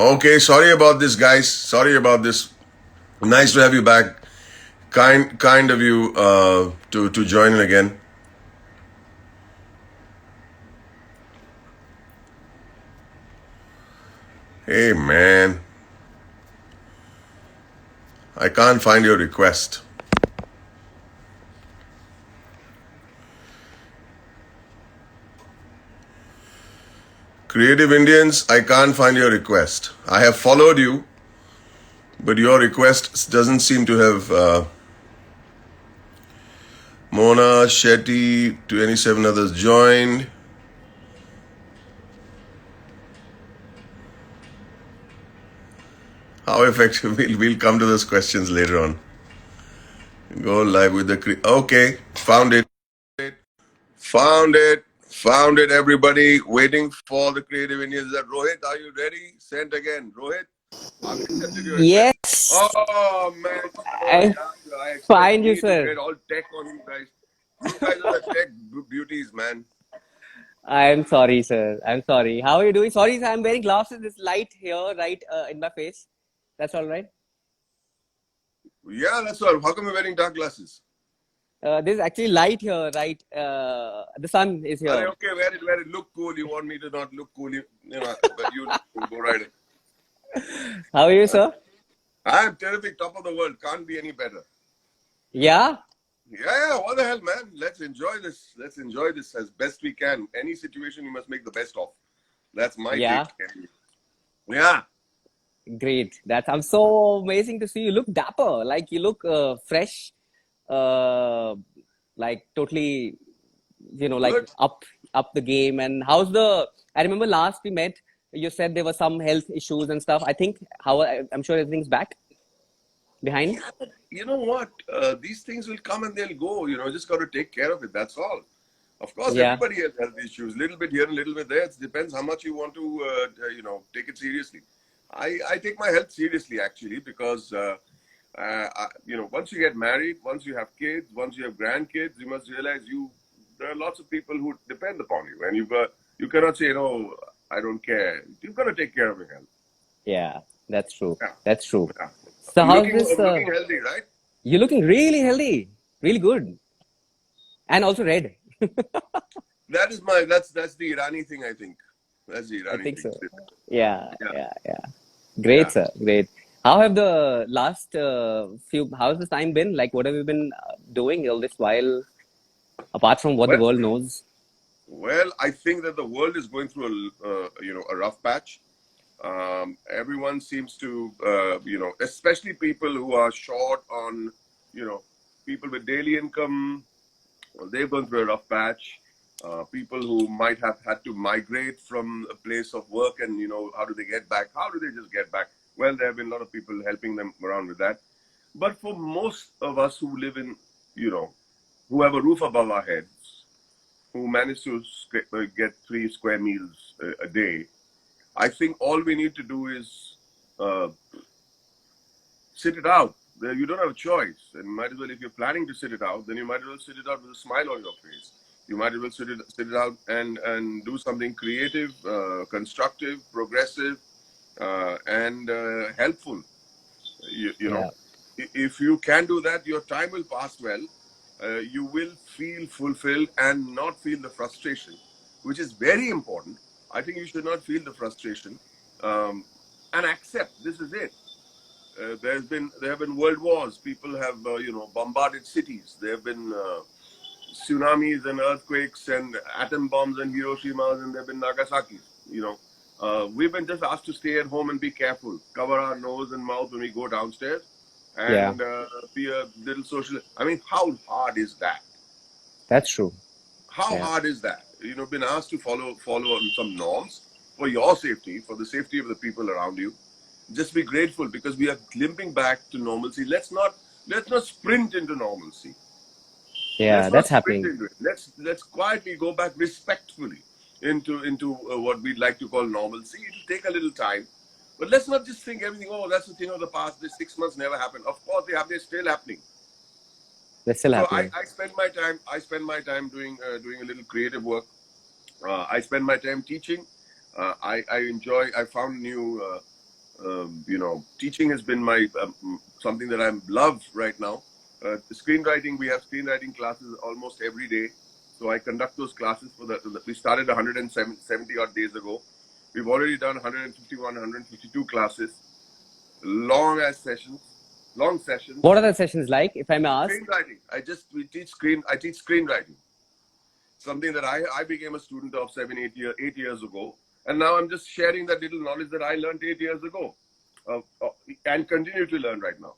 Okay, sorry about this, guys. Sorry about this. Nice to have you back. Kind of you to join in again. Hey man, I can't find your request. Creative Indians, I can't find your request. I have followed you, but your request doesn't seem to have Mona, Shetty, 27 others joined. How effective? We'll come to those questions later on. Go live with the okay. Found it. Found it. Found it. Everybody waiting for the creative Indians. That Rohit, are you ready? Sent again. Rohit, I've accepted your request. Yes, Oh man, oh I yeah, I expect find you, me to sir. get all tech on you guys. You guys are the tech beauties, man. I'm sorry, sir. I'm sorry. How are you doing? Sorry, sir. I'm wearing glasses. This light here, right, in my face. That's all right. Yeah, that's all. How come you're wearing dark glasses? There's actually light here, right? The sun is Are they here. okay? Wear it. Look cool. You want me to not look cool? You know, but you look cool. Go right. How are you, sir? I'm terrific. Top of the world. Can't be any better. Yeah, Yeah, what the hell, man? Let's enjoy this. Let's enjoy this as best we can. Any situation you must make the best of. That's my yeah. take. Yeah. Great. That's I'm so amazing to see you. Look dapper. Like you look fresh. Uh, like totally, like Good. up the game. And how's the? I remember last we met, you said there were some health issues and stuff. I think I'm sure everything's back behind. Yeah, but you know what? These things will come and they'll go. Just got to take care of it. That's all. Of course, Yeah, everybody has health issues. Little bit here and little bit there. It depends how much you want to, take it seriously. I take my health seriously actually because, once you get married, once you have kids, once you have grandkids, you must realize there are lots of people who depend upon you, and you cannot say no. I don't care. You've got to take care of your health. yeah, that's true. Yeah, That's true. yeah. So how's Looking this? looking healthy, right? You're looking really healthy, really good, and also red. That's the Irani thing, I think. That's the I Irani think thing. so. Yeah, Yeah, yeah, yeah. yeah. Great, sir. Great. How have the last how's the time been? Like, what have you been doing all this while, apart from what the Well, world knows? I think that the world is going through a rough patch. Everyone seems to, especially people who are short on, you know, people with daily income. Well, they've gone through a rough patch. People who might have had to migrate from a place of work, and how do they get back? How do they just get back? Well, there have been a lot of people helping them around with that. But for most of us who live in, you know, who have a roof above our heads, who manage to get 3 square meals a day, I think all we need to do is uh, sit it out. You don't have a choice, and might as well, if you're planning to sit it out, then you might as well sit it out with a smile on your face. You might as well sit it out and do something creative, constructive, progressive, and helpful. You know, Yeah, if you can do that, your time will pass well. You will feel fulfilled and not feel the frustration, which is very important. I think you should not feel the frustration, um, and accept this is it. There have been world wars. People have bombarded cities. There have been tsunamis and earthquakes and atom bombs and Hiroshimas, and there have been Nagasaki's. We've been just asked to stay at home and be careful, cover our nose and mouth when we go downstairs, yeah, and be a little social. I mean, how hard is that? that's true. How Yeah, hard is that? Been asked to follow on some norms for your safety, for the safety of the people around you. Just be grateful because we are limping back to normalcy. Let's not sprint into normalcy. yeah, Let's not that's sprint happening. into it. Let's quietly go back respectfully into what we'd like to call normalcy. It'll take a little time, but let's not just think everything. Oh, that's the thing of the past. This 6 months never happened. Of course, they're still happening. That's still So happening. I spend my time. I spend my time doing a little creative work. I spend my time teaching. I enjoy. I found new Teaching has been my something that I love right now. Screenwriting, we have screenwriting classes almost every day. So I conduct those classes we started 170 odd days ago. We've already done 151, 152 classes, long sessions. What are the sessions like, if I may ask? Screenwriting. I teach screenwriting. Something that I became a student of 8 years ago. And now I'm just sharing that little knowledge that I learned 8 years ago and continue to learn right now.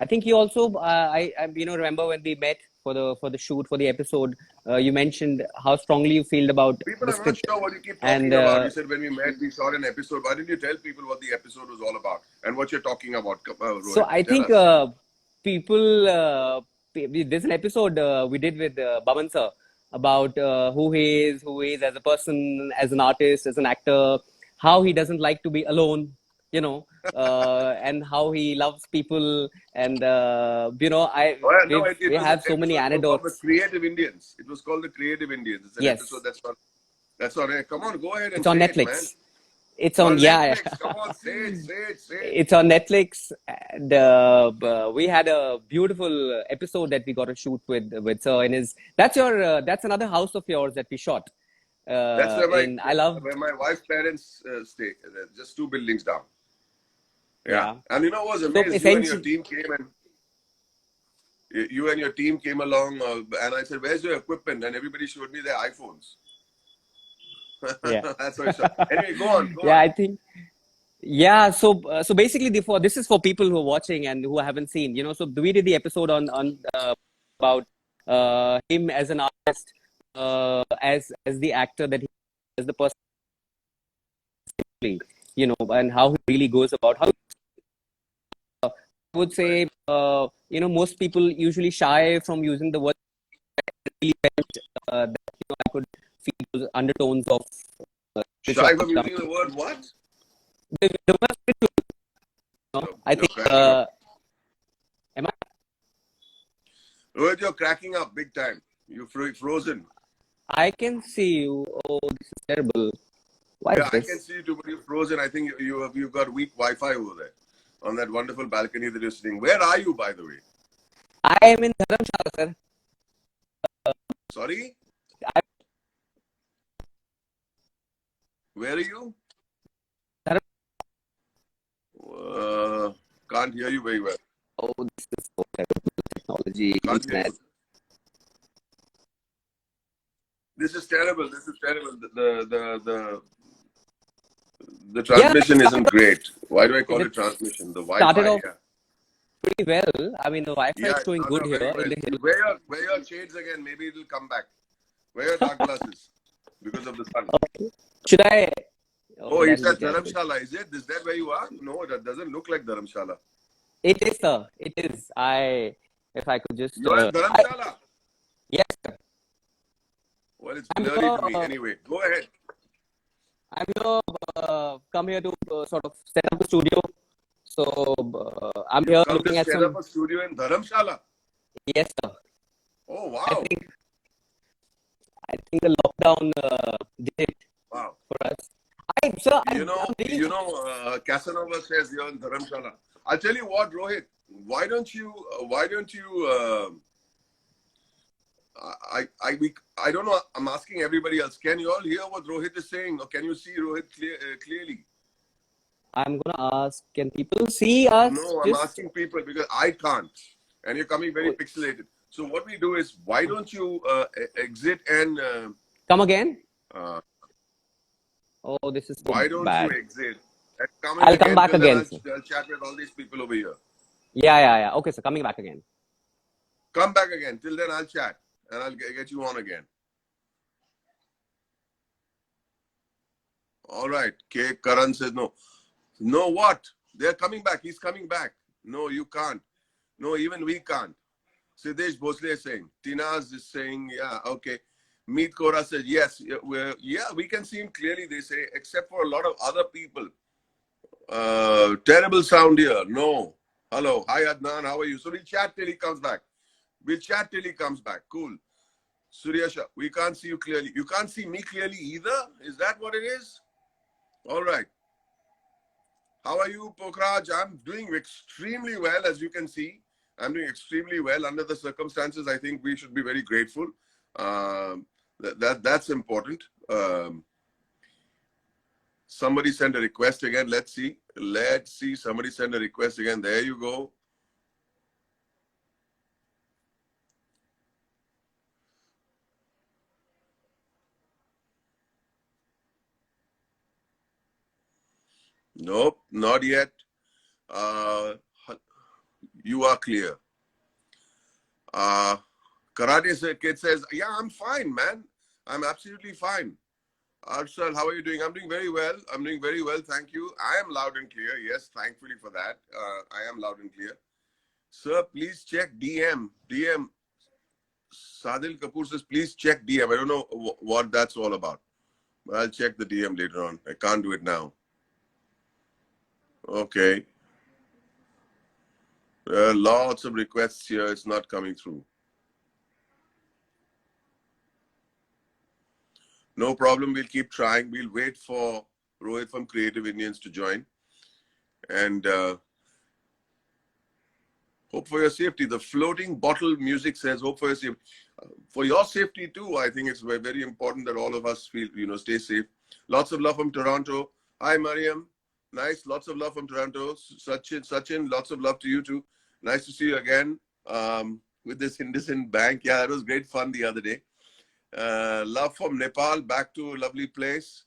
I think you also, I remember when we met for the shoot for the episode, you mentioned how strongly you feel about People the are not script, sure what you keep and talking about. You said when we met, we shot an episode. Why didn't you tell people what the episode was all about and what you're talking about, so Rohit? I Tell think us. people, there's an episode we did with Baman sir about who he is as a person, as an artist, as an actor, how he doesn't like to be alone, and how he loves people, and Well, no, it we was an have so many episode called The anecdotes. Creative Indians. It was called The Creative Indians. It's an episode Yes, that's on air. Come on, go ahead and it's on say it, man. Netflix. It's On on, yeah, Netflix. Come on, say it, say it, say it. it's on Netflix, and we had a beautiful episode that we got to shoot with sir in his. That's another house of yours that we shot. That's where In I loved, my wife's parents stay. Just 2 buildings down. Yeah, yeah. and you know what was So amazed? essentially, You and your team came along, and I said, "Where's your equipment?" And everybody showed me their iPhones. yeah, That's what I saw. Anyway, go on, go yeah. on. I think, yeah. So basically, this is for people who are watching and who haven't seen. So we did the episode on about him as an artist, as the actor that he, as the person, and how he really goes about how. I would say, most people usually shy from using the word. Really felt that I could feel those undertones of Shy spirituality from coming. using the word what? The word spiritual, I You're think. cracking up. Am I? Rohit, you're cracking up big time. You're frozen. I can see you. Oh, this is terrible. Why is Yeah, I can this? see you too, but you're frozen. I think you've got weak Wi-Fi over there on that wonderful balcony that you're sitting. Where are you, by the way? I am in Dharamshala, sir. Sorry, I, where are you? Dharam, Can't hear you very well. oh, this is so terrible. Technology, Can't hear internet. you. This is terrible. This is terrible. The Yeah, transmission isn't great. Why do I call it it transmission? The started Wi-Fi, off yeah. pretty well. I mean, the Wi-Fi Yeah, is it showing started good off here very in well. the hill. Wear your shades again. Maybe it'll come back. Wear your dark glasses because of the sun. Okay. Should I? Oh, Oh, you that will be said terrible. Dharamshala. Is that where you are? No, that doesn't look like Dharamshala. It is, sir. It is. If I could just, You're in Dharamshala. yes, sir. Well, it's I'm blurry here. to me. Anyway, go ahead. I'm here. Come here to sort of set up the studio. So I'm You've here come to looking at set up some. a studio in Dharamshala. Yes, sir. Oh, I wow. think I think the lockdown did it Wow. for us. Sir, I'm really. Casanova says you're in Dharamshala. I'll tell you what, Rohit. Why don't you? I don't know. I'm asking everybody else. Can you all hear what Rohit is saying, or can you see Rohit clearly? I'm gonna ask. Can people see us? No, I'm Just asking people because I can't, and you're coming very oh, pixelated. So what we do is, why don't you exit and come again. uh, Oh, this is so why don't you bad. exit and come in I'll come again back till then again, sir. I'll chat with all these people over here. Yeah. Okay, sir. Coming back again. Come back again. Till then I'll chat and I'll get you on again. All right. K. Karan says no. No, what? They're coming back. He's coming back. No, you can't. No, even we can't. Siddesh Bhosle is saying. Tinaz is saying, yeah, okay. Meet Kora says, yes, we can see him clearly, they say, except for a lot of other people. Terrible sound here. No. Hello. Hi, Adnan. How are you? So we'll chat till he comes back. Cool. Suryasha, we can't see you clearly. You can't see me clearly either? Is that what it is? All right. How are you, Pokraj? I'm doing extremely well, as you can see. I'm doing extremely well under the circumstances. I think we should be very grateful. That's important. Somebody sent a request again. Let's see. Let's see. Somebody sent a request again. There you go. Nope, not yet. Uh, you are clear. Karate kid says, "Yeah, I'm fine, man. I'm absolutely fine." Arshal, how are you doing? I'm doing very well. I'm doing very well. Thank you. I am loud and clear. Yes, thankfully for that. I am loud and clear. Sir, please check DM. DM. Sadil Kapoor says, please check DM. I don't know what that's all about. But I'll check the DM later on. I can't do it now. Okay. Lots of requests here. It's not coming through. No problem. We'll keep trying. We'll wait for Rohit from Creative Indians to join. And hope for your safety. The floating bottle music says, hope for your safety. For your safety too, I think it's very important that all of us feel, stay safe. Lots of love from Toronto. Hi, Mariam. Nice. Lots of love from Toronto. Sachin, lots of love to you too. Nice to see you again with this IndusInd Bank. Yeah, it was great fun the other day. Love from Nepal, back to a lovely place.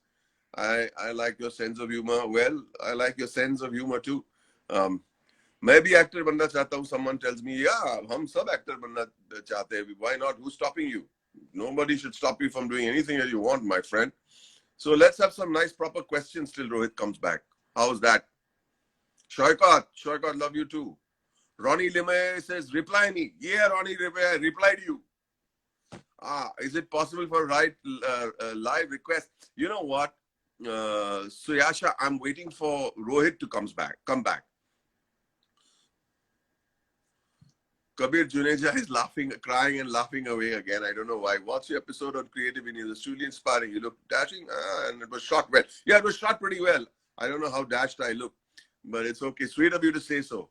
I like your sense of humor. Well, I like your sense of humor too. मैं भी actor बनना चाहता हूँ. Someone tells me, yeah, हम सब actor बनना चाहते हैं. Why not? Who's stopping you? Nobody should stop you from doing anything that you want, my friend. So let's have some nice proper questions till Rohit comes back. How's that? Shoykot, love you too. Ronnie Lime says, reply me. Yeah, Ronnie, reply to you. Is it possible for live request? You know what? Suyasha, I'm waiting for Rohit to come back. Kabir Juneja is crying and laughing away again. I don't know why. Watch the episode on Creative Indians. It's truly inspiring. You look dashing, and it was shot well. Yeah, it was shot pretty well. I don't know how dashed I look, but it's okay. Sweet of you to say so.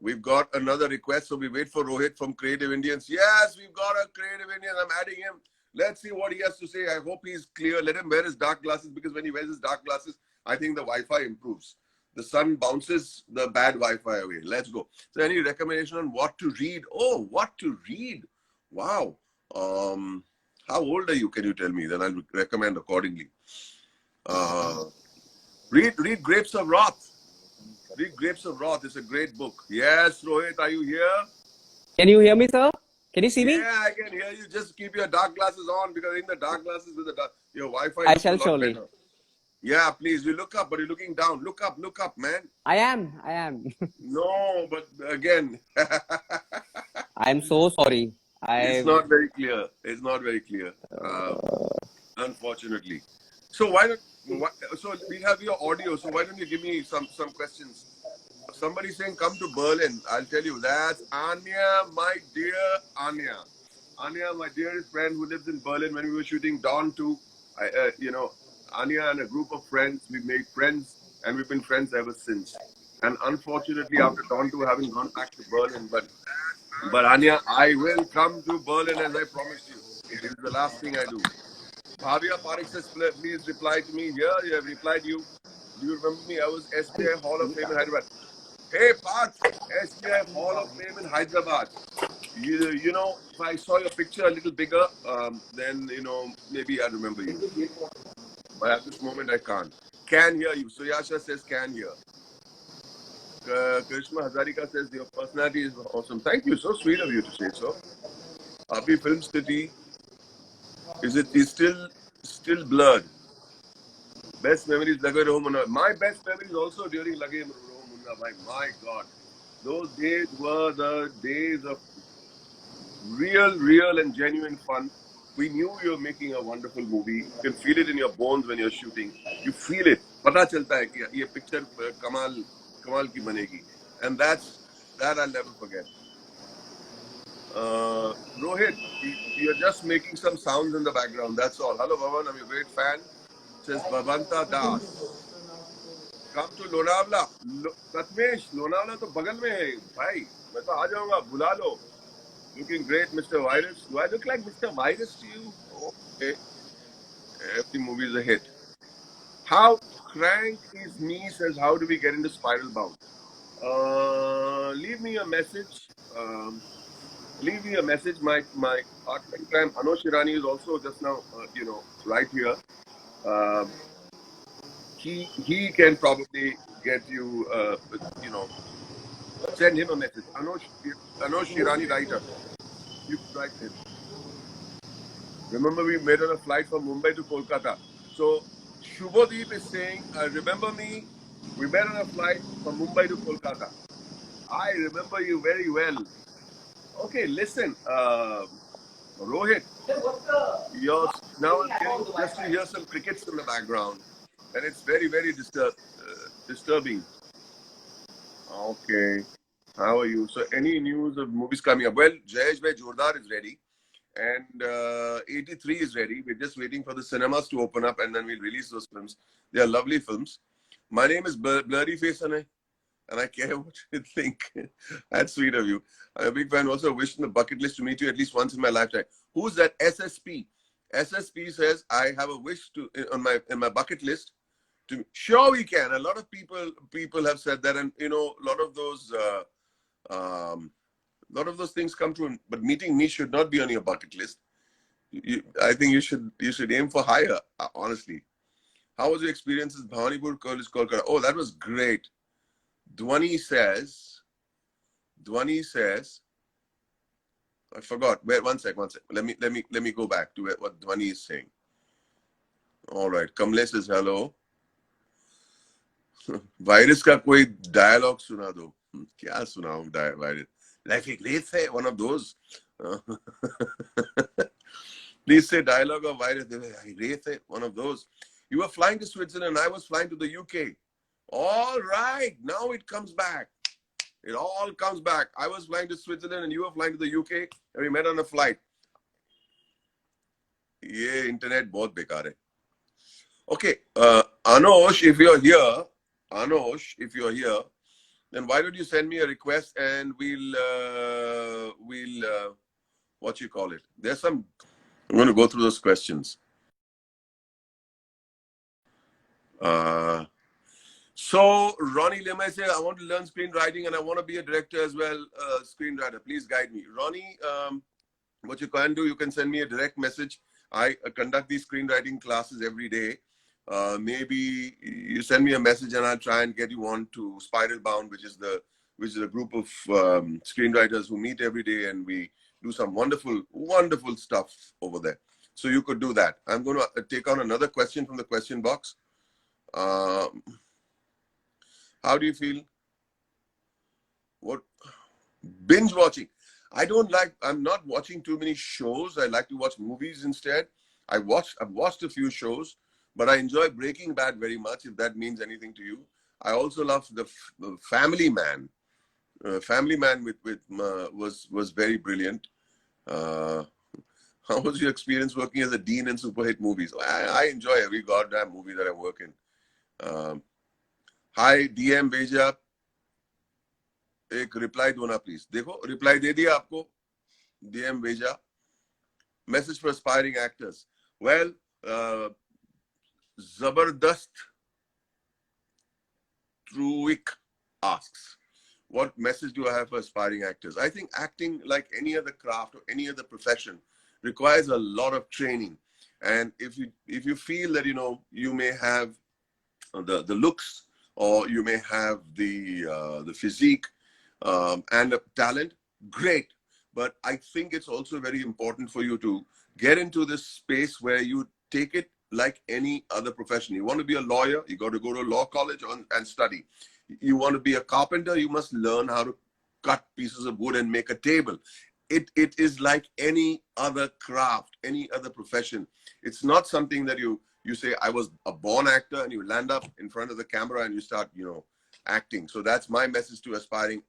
We've got another request, so we wait for Rohit from Creative Indians. Yes, we've got a Creative Indian. I'm adding him. Let's see what he has to say. I hope he's clear. Let him wear his dark glasses, because when he wears his dark glasses, I think the Wi-Fi improves. The sun bounces the bad Wi-Fi away. Let's go. So any recommendation on what to read? Oh, what to read? Wow. How old are you? Can you tell me? Then I'll recommend accordingly. Read Grapes of Wrath. Read Grapes of Wrath. It's a great book. Yes, Rohit, are you here? Can you hear me, sir? Can you see me? Yeah, I can hear you. Just keep your dark glasses on, because in the dark glasses with your Wi-Fi I looks a shall lot surely. better. Yeah, please. You look up, but you're looking down. Look up, man. I am. No, but again, I'm so sorry. it's I not very clear. It's not very clear, unfortunately. So so we have your audio. So why don't you give me some questions? Somebody saying come to Berlin. I'll tell you. That's Anya, my dear Anya. Anya, my dearest friend who lives in Berlin. When we were shooting Dawn 2, Anya and a group of friends, we made friends, and we've been friends ever since. And unfortunately, after Dawn 2, I haven't gone back to Berlin. But Anya, I will come to Berlin as I promised you. This is the last thing I do. Bhavya Parekh says, please reply to me. Here, you have replied you. Do you remember me? I was SBI Hall of Fame in Hyderabad. Hey, Parth, SBI Hall of Fame in Hyderabad. You know, if I saw your picture a little bigger, then, maybe I'd remember you. But at this moment, I can't. Can hear you. Suyasha says, can hear. Karishma Hazarika says, your personality is awesome. Thank you. So sweet of you to say so. Happy Film City. Is still blurred? Best memories, Lage Raho Munna. My best memories also during Lage Raho Munna. My God. Those days were the days of real and genuine fun. We knew you were making a wonderful movie. You can feel it in your bones when you're shooting. You feel it. पता चलता है कि ये picture कमाल की बनेगी. And that I'll never forget. Rohit, you're just making some sounds in the background. That's all. Hello, Bhavan. I'm your great fan. says Babanta Das. Come to Lonavala. Tatmesh, Lonavala to bagal mein hai. Bhai, मैं तो आ जाऊंगा, बुला लो. Looking great, Mr. Virus. Do I look like Mr. Virus to you? Okay. Every movie is a hit. How crank is me says, how do we get into Spiral Bound? Leave me a message. Leave me a message. My partner in crime, Anosh Irani, is also just now, right here. Um, he can probably get you, send him a message. Anosh Irani, writer. You can write him. Remember, we made on a flight from Mumbai to Kolkata. So Shubhadeep is saying, remember me? We met on a flight from Mumbai to Kolkata. I remember you very well. Okay, listen, Rohit, now I'm getting just to hear some crickets in the background, and it's very, very disturbing. Okay, how are you? So, any news of movies coming up? Well, Jayesh Bhai Jordar is ready, and 83 is ready. We're just waiting for the cinemas to open up, and then we'll release those films. They are lovely films. My name is Blurry Face, and I care what you think. That's sweet of you. I'm a big fan. Also, wish in the bucket list to meet you at least once in my lifetime. Who's that? SSP. SSP says I have a wish to in my bucket list. Sure, we can. A lot of people have said that, and a lot of those things come true. But meeting me should not be on your bucket list. I think you should aim for higher. Honestly, how was your experience with Bhawanipur College, Kolkata? Oh, that was great. Dhwani says, I forgot. Wait, one sec. Let me go back to what Dhwani is saying. All right. Kamlesh says hello. Virus का कोई dialogue सुना दो. क्या सुनाऊं virus? Life एक रेत है, one of those. Please say dialogue of virus. रेत है, one of those. You were flying to Switzerland, I was flying to the UK. All right, now it comes back. It all comes back. I was flying to Switzerland and you were flying to the UK, and we met on a flight. ये internet बहुत बेकार है. Okay, Anosh, if you're here, then why don't you send me a request and we'll what you call it? There's some. I'm going to go through those questions. So Ronnie Lemay said, I want to learn screenwriting and I want to be a director as well, screenwriter. Please guide me. Ronnie, what you can do, you can send me a direct message. I conduct these screenwriting classes every day. Maybe you send me a message and I'll try and get you on to Spiral Bound, which is a group of screenwriters who meet every day, and we do some wonderful, wonderful stuff over there. So you could do that. I'm going to take on another question from the question box. How do you feel? What binge watching? I'm not watching too many shows. I like to watch movies instead. I've watched a few shows, but I enjoy Breaking Bad very much, if that means anything to you. I also love the Family Man. Family Man was very brilliant. How was your experience working as a dean in super hit movies? I enjoy every goddamn movie that I work in. Hi, DM भेजा, एक reply दो ना please. देखो reply दे दिया आपको. DM भेजा. Message for aspiring actors. Well, Zabardast Truick asks, what message do I have for aspiring actors? I think acting, like any other craft or any other profession, requires a lot of training. And if you feel that you may have the looks, or you may have the physique and the talent, great. But I think it's also very important for you to get into this space where you take it like any other profession. You want to be a lawyer, you got to go to law college and study. You want to be a carpenter, you must learn how to cut pieces of wood and make a table. It is like any other craft, any other profession. It's not something that you say, I was a born actor, and you land up in front of the camera and you start, acting. So that's my message to aspiring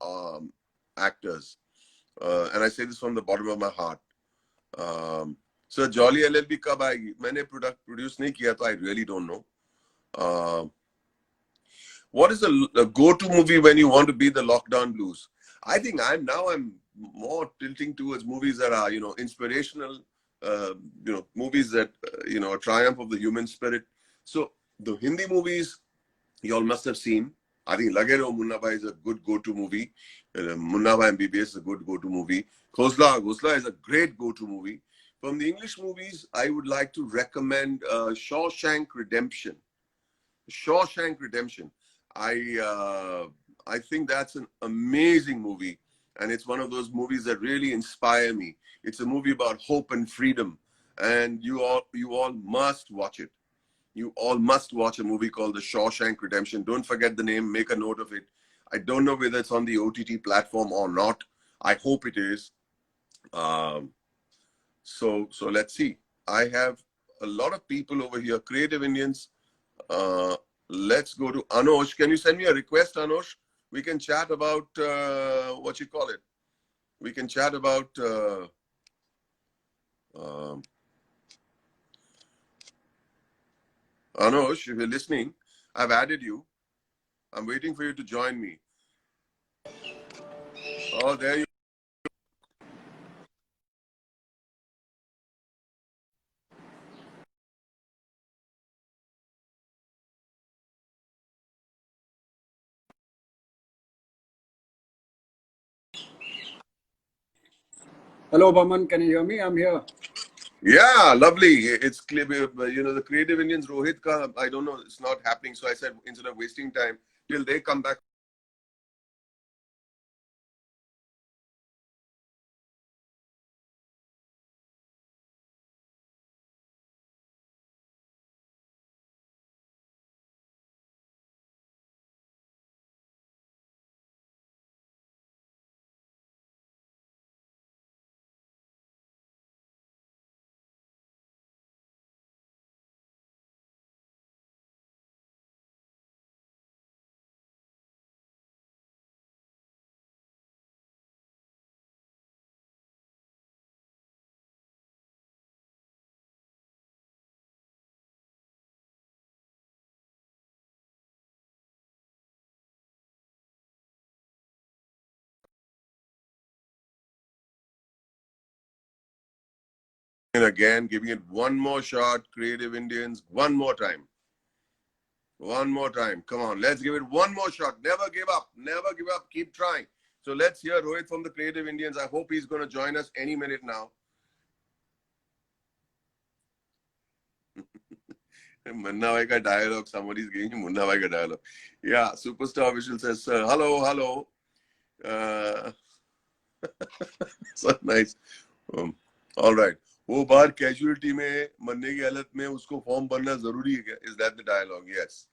actors. And I say this from the bottom of my heart. So Jolly LLB कब आएगी? मैंने produce नहीं किया तो I really don't know. What is a go-to movie when you want to beat the lockdown blues? I think I'm more tilting towards movies that are, inspirational, movies that, a triumph of the human spirit. So the Hindi movies, you all must have seen. I think Lage Raho Munna Bhai is a good go-to movie. Munna Bhai MBBS is a good go-to movie. Ghosla is a great go-to movie. From the English movies, I would like to recommend Shawshank Redemption. Shawshank Redemption. I think that's an amazing movie, and it's one of those movies that really inspire me. It's a movie about hope and freedom, and you all must watch it. You all must watch a movie called The Shawshank Redemption. Don't forget the name. Make a note of it. I don't know whether it's on the OTT platform or not. I hope it is. So let's see. I have a lot of people over here, creative Indians. Let's go to Anosh. Can you send me a request, Anosh? We can chat about what you call it. We can chat about Anosh, if you're listening, I've added you. I'm waiting for you to join me. Oh, there you Hello, Baman. Can you hear me? I'm here. Yeah, lovely. It's clear, the creative Indians, Rohit ka, I don't know, it's not happening. So I said, instead of wasting time, till they come back. And again, giving it one more shot, creative Indians, one more time. One more time. Come on, let's give it one more shot. Never give up. Never give up. Keep trying. So let's hear Rohit from the creative Indians. I hope he's going to join us any minute now. Munna Bhai ka dialogue. Somebody's giving Munna Bhai ka dialogue. Yeah, Superstar Visual says, hello, hello. So nice. All right. वो बार casualty में मरने की हालत में उसको form भरना जरूरी है क्या? Is that the dialogue? Yes.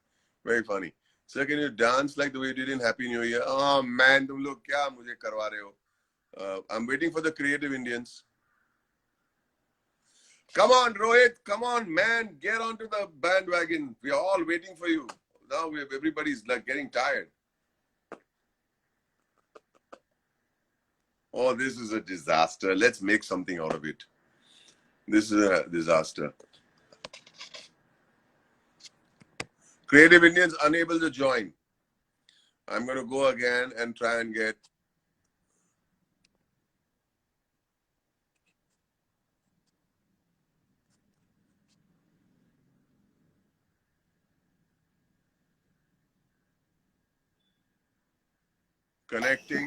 Very funny. Sir, can you dance like the way you did in Happy New Year? Oh man, तुम लोग क्या मुझे करवा रहे हो? I'm waiting for the creative Indians. Come on, Rohit. Come on, man. Get onto the bandwagon. We are all waiting for you. Now everybody's like getting tired. Oh, this is a disaster. Let's make something out of it. This is a disaster. Creative Indians unable to join. I'm going to go again and try and get. Connecting.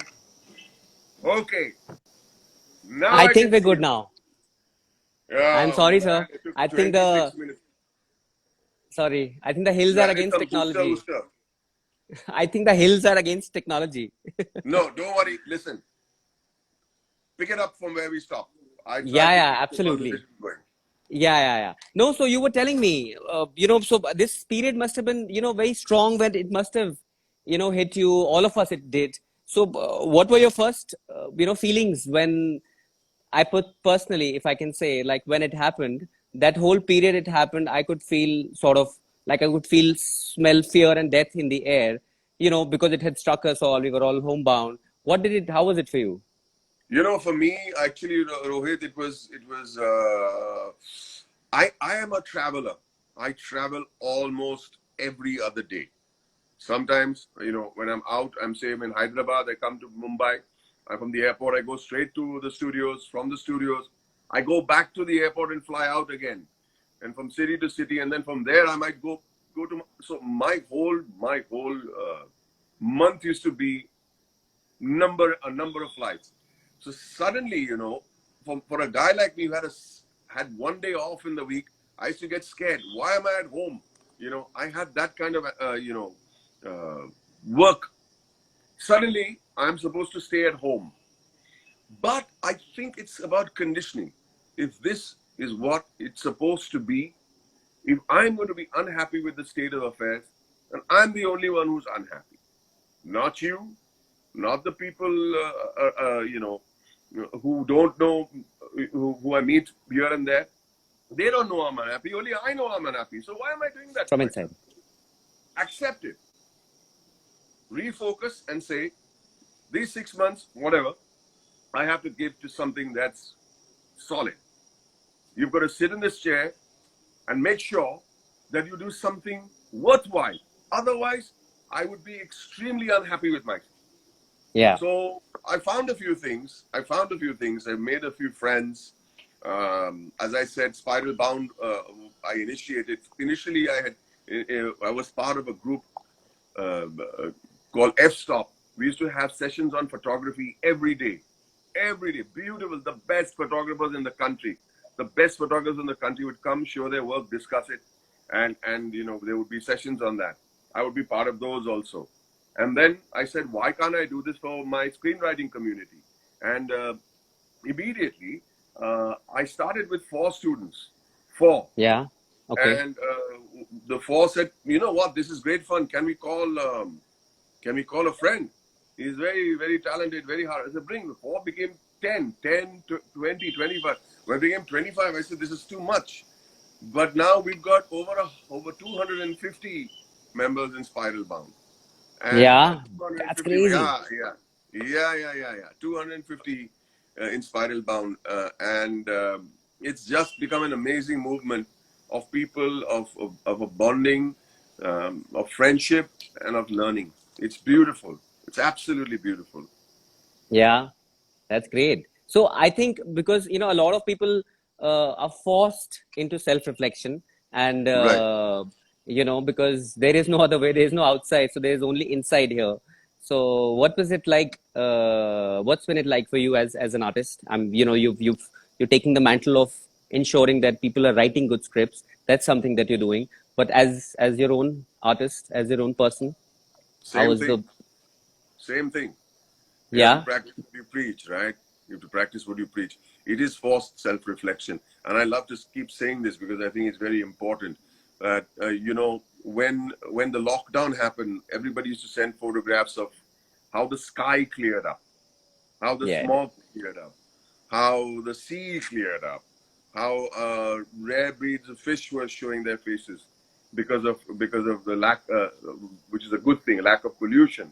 Okay. Now I I think can we're see good you. now. I'm Oh sorry, man, sir. it took I think 26 minutes. I think the hills are It's against some technology. booster. I think the hills are against technology. No, don't worry. Listen. Pick it up from where we stopped. I Yeah, tried to yeah, keep the absolutely. conversation going. Yeah. No, so you were telling me, so this period must have been, very strong when it must have, hit you. All of us, it did. So, what were your first, feelings when I put personally, if I can say, like when it happened, that whole period it happened, I could feel sort of like I could smell fear and death in the air, because it had struck us all. We were all homebound. How was it for you? For me, actually, Rohit, I am a traveler. I travel almost every other day. Sometimes, when I'm out, I'm say I'm in Hyderabad, I come to Mumbai. From the airport, I go straight to the studios. From the studios, I go back to the airport and fly out again. And from city to city, and then from there, I might go to. So my whole month used to be a number of flights. So suddenly, for a guy like me who had one day off in the week, I used to get scared. Why am I at home? I had that kind of work. Suddenly, I'm supposed to stay at home. But I think it's about conditioning. If this is what it's supposed to be, if I'm going to be unhappy with the state of affairs, then I'm the only one who's unhappy. Not you, not the people, who don't know, who I meet here and there. They don't know I'm unhappy. Only I know I'm unhappy. So why am I doing that to From myself? inside. Accept it. Refocus and say, these 6 months, whatever, I have to give to something that's solid. You've got to sit in this chair and make sure that you do something worthwhile. Otherwise, I would be extremely unhappy with myself. Yeah. So I found a few things. I made a few friends. As I said, Spiral Bound, I initiated. Initially, I was part of a group uh, called F-Stop. We used to have sessions on photography every day. Every day. Beautiful. The best photographers in the country. The best photographers in the country would come, show their work, discuss it. And there would be sessions on that. I would be part of those also. And then I said, why can't I do this for my screenwriting community? And immediately, I started with 4 students. 4. Yeah. Okay. And the 4 said, you know what, this is great fun. Can we call a friend? He's very, very talented, very hard. I said, bring. The 4 became 10, 10 to 20, 25. When it became 25, I said, this is too much. But now we've got over 250 members in Spiral Bound. And Yeah. That's 250, crazy. yeah. 250 in Spiral Bound. And it's just become an amazing movement of people, of a bonding, of friendship, and of learning. It's beautiful. It's absolutely beautiful. Yeah. That's great. So I think because a lot of people are forced into self-reflection, and Right. because there is no other way, there is no outside, so there is only inside here. So what was it like? What's been it like for you as an artist? You're taking the mantle of ensuring that people are writing good scripts. That's something that you're doing. But as your own artist, as your own person, how Same was the thing. Same thing. You have to yeah practice what you preach, right? You have to practice what you preach. It is forced self-reflection. And I love to keep saying this because I think it's very important that, when the lockdown happened, everybody used to send photographs of how the sky cleared up, how the yeah smog cleared up, how the sea cleared up, how rare breeds of fish were showing their faces because of the lack, which is a good thing, lack of pollution,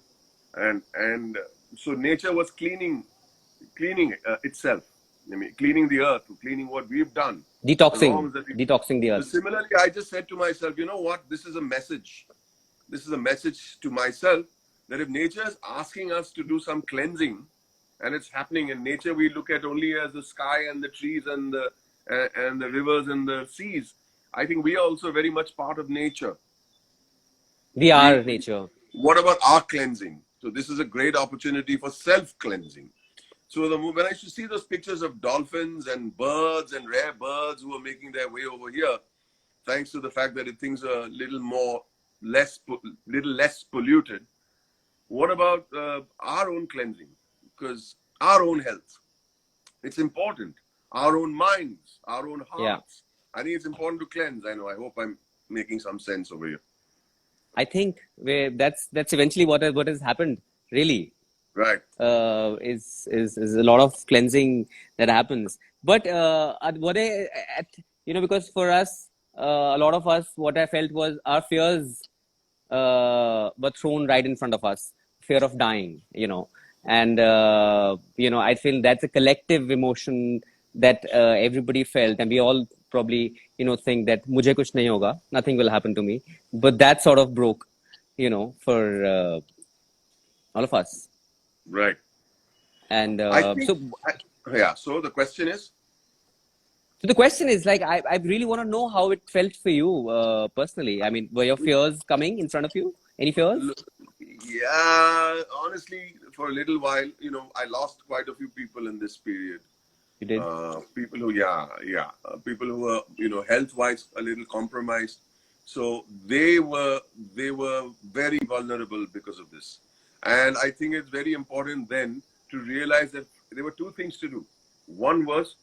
and so nature was cleaning itself. I mean, cleaning the earth, cleaning what we've done, the detoxing wrongs that we. detoxing the So earth. similarly, I just said to myself, you know what? This is a message. This is a message to myself that if nature is asking us to do some cleansing, and it's happening in nature, we look at only as the sky and the trees and the rivers and the seas. I think we are also very much part of nature. We We are nature. What about our cleansing? So this is a great opportunity for self-cleansing. So when I used to see those pictures of dolphins and birds and rare birds who are making their way over here, thanks to the fact that things are a little less polluted. What about our own cleansing? Because our own health, it's important. Our own minds, our own Yeah. hearts. I think it's important to cleanse. I know. I hope I'm making some sense over here. I think that's eventually what has happened. Really, Right. is a lot of cleansing that happens. But because for us, a lot of us, what I felt was our fears were thrown right in front of us. Fear of dying, And I feel that's a collective emotion that everybody felt, and we all probably think that mujhe kuch nahi hoga, nothing will happen to me, but that sort of broke, for all of us. Right. And I think, yeah. So the question is, so the question is, like, I really want to know how it felt for you personally. I mean, were your fears coming in front of you? Any fears? yeah, honestly, for a little while, I lost quite a few people in this period. You did? People who, people who were, health-wise a little compromised. So they were very vulnerable because of this. And I think it's very important then to realize that there were two things to do. One was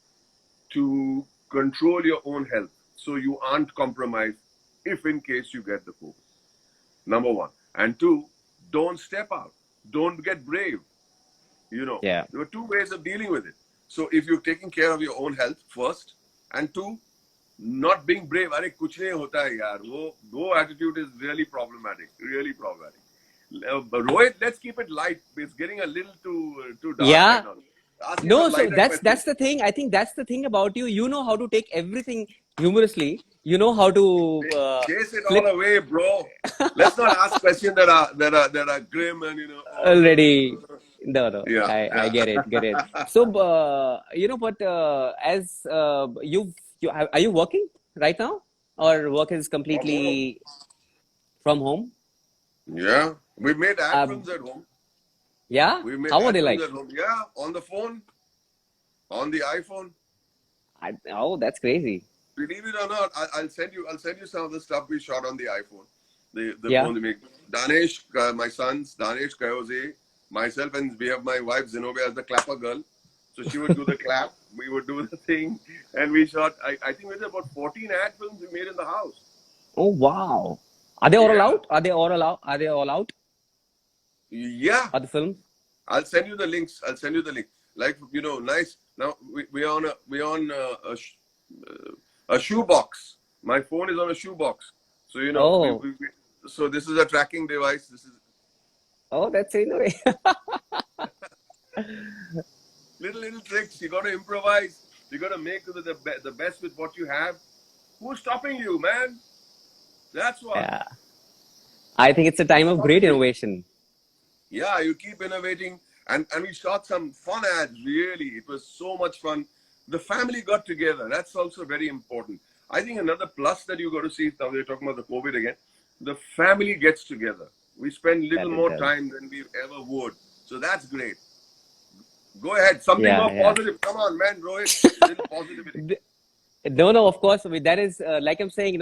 to control your own health so you aren't compromised if in case you get the COVID. Number one. And two, don't step out. Don't get brave. Yeah. There were two ways of dealing with it. So if you're taking care of your own health first, and two, not being brave. अरे कुछ नहीं होता है यार. वो attitude is really problematic. Really problematic. Rohit, let's keep it light. It's getting a little too dark Yeah. right now. Ask him a No, so lighter that's question. the thing. I think that's the thing about you. You know how to take everything humorously. You know how to Chase it flip all away, bro. Let's not ask questions that are grim and already. No, yeah. I get it. So, but as are you working right now, or work is From home. completely from home? Yeah. We made ad Um, films at home. yeah. We made How are ad they films like? at home. Yeah, on the phone, on the iPhone. Oh, that's crazy. Believe it or not, I'll send you some of the stuff we shot on the iPhone. The Yeah. phone we make. Danesh, my sons, Danesh, Kayoze, myself, and we have my wife Zenobia as the clapper girl. So she would do the clap, we would do the thing, and we shot. I think we did about 14 ad films we made in the house. Oh, wow. Are they all Yeah, out? Are they all out? Are they all out? yeah. Are the films? I'll send you the links. I'll send you the link. Like nice. Now we're on a shoebox. My phone is on a shoebox. So Oh, so this is a tracking device. This is oh, that's in a way. little tricks. You got to improvise. You got to make the best with what you have. Who's stopping you, man? That's what. Yeah. I think it's a Who's time of great stopping you? innovation. Yeah, you keep innovating. And we shot some fun ads, really. It was so much fun. The family got together. That's also very important. I think another plus that you got to see, now we're talking about the COVID again, the family gets together. We spend little That it more does. time than we ever would. So that's great. Go ahead. Something Yeah, more yeah. positive. Come on, man, Rohit. Little positivity. No, of course. I mean, that is like I'm saying,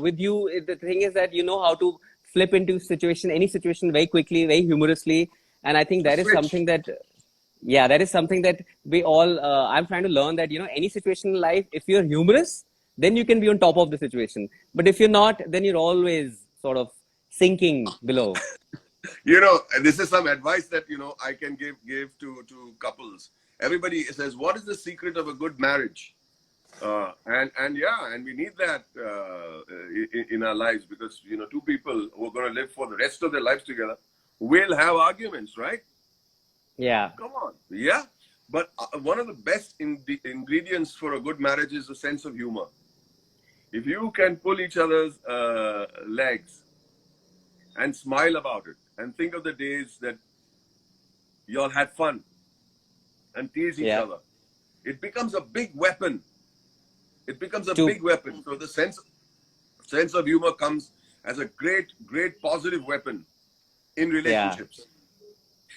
with you, the thing is that you know how to flip into any situation very quickly, very humorously. And I think A that is switch. something that, yeah, that is something that we all, I'm trying to learn that, any situation in life, if you're humorous, then you can be on top of the situation. But if you're not, then you're always sort of sinking below. And this is some advice that I can give to couples. Everybody says, what is the secret of a good marriage? And we need that in our lives, because two people who are going to live for the rest of their lives together will have arguments, right? Yeah, Come on. Yeah. But one of the best ingredients for a good marriage is a sense of humor. If you can pull each other's legs and smile about it and think of the days that you all had fun and tease each yeah. other, it becomes a big weapon. It becomes a To, big weapon. So the sense of humor comes as a great positive weapon in yeah, relationships.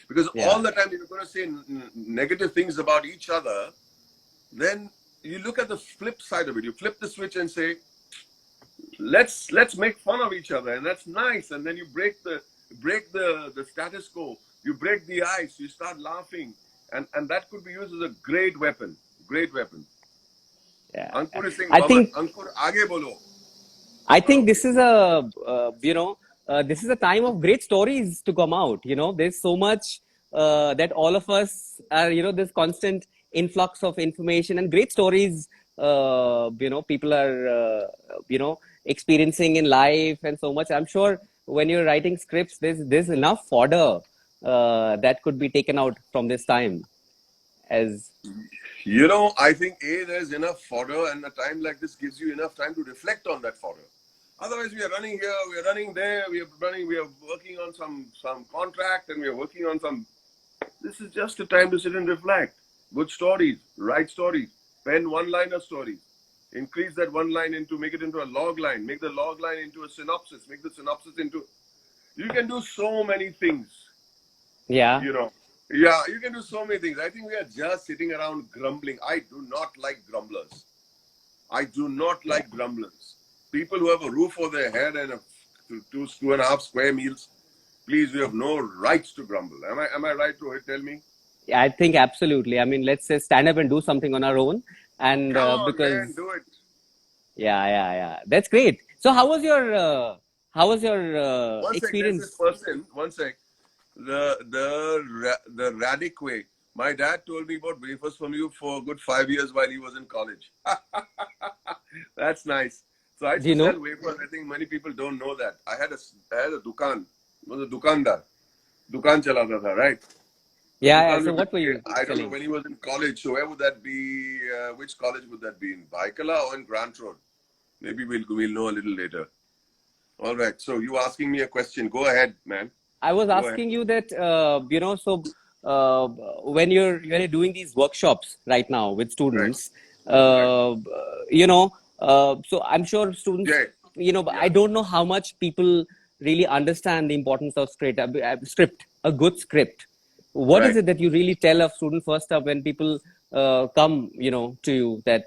Because yeah, all the time you're going to say negative things about each other, then you look at the flip side of it. You flip the switch and say, let's make fun of each other, and that's nice. And then you break the status quo. You break the ice. You start laughing, and that could be used as a great weapon. Great weapon. yeah. Ankur is saying, I Baman, think Ankur, aage bolo. I think this is this is a time of great stories to come out. There's so much that all of us are, this constant influx of information and great stories, people are, experiencing in life and so much. I'm sure when you're writing scripts, there's enough fodder that could be taken out from this time? As I think there's enough fodder, and a time like this gives you enough time to reflect on that fodder. Otherwise, we are running here, we are running there, we are working on some contract, and we are working on some. This is just a time to sit and reflect. Good stories, write stories, pen one-liner stories. Increase that one line make it into a log line, make the log line into a synopsis, make the synopsis into. You can do so many things, yeah, you know. Yeah, you can do so many things. I think we are just sitting around grumbling. I do not like grumblers. I do not yeah. like grumblers. People who have a roof over their head and two and a half square meals, please, we have no rights to grumble. Am I right, Rohit? Tell me. I think absolutely. I mean, let's say stand up and do something on our own, and Come on, man, because do it. yeah. That's great. So, how was your One sec, there's this experience? person. One sec. The radic way. My dad told me about wafers from you for a good 5 years while he was in college. That's nice. So I used Do to you sell know? wafers. I think many people don't know that. I had a dukan. I was a dukandar. Dukan chalata tha, right? So Yeah. dukan So, mein what were you I don't know selling? when he was in college. So where would that be? Which college would that be in? Baikala or in Grant Road? Maybe we'll know a little later. All right. So you asking me a question? Go ahead, man. I was Go ahead. asking you that so uh, when you're doing these workshops right now with Right. students, Right. uh, so I'm sure students, Jay. I Yeah. don't know how much people really understand the importance of script, a good script. What is Right. it that you really tell a student first up when people come, to you that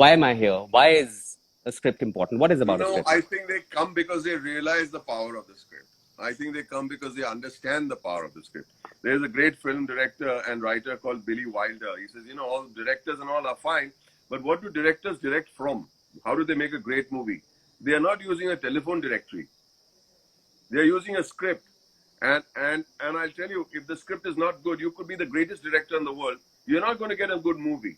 why am I here? Why is a script important? What is about a script? I think they come because they realize the power of the script. I think they come because they understand the power of the script. There's a great film director and writer called Billy Wilder. He says, all directors and all are fine, but what do directors direct from? How do they make a great movie? They are not using a telephone directory. They are using a script. And I'll tell you, if the script is not good, you could be the greatest director in the world. You're not going to get a good movie.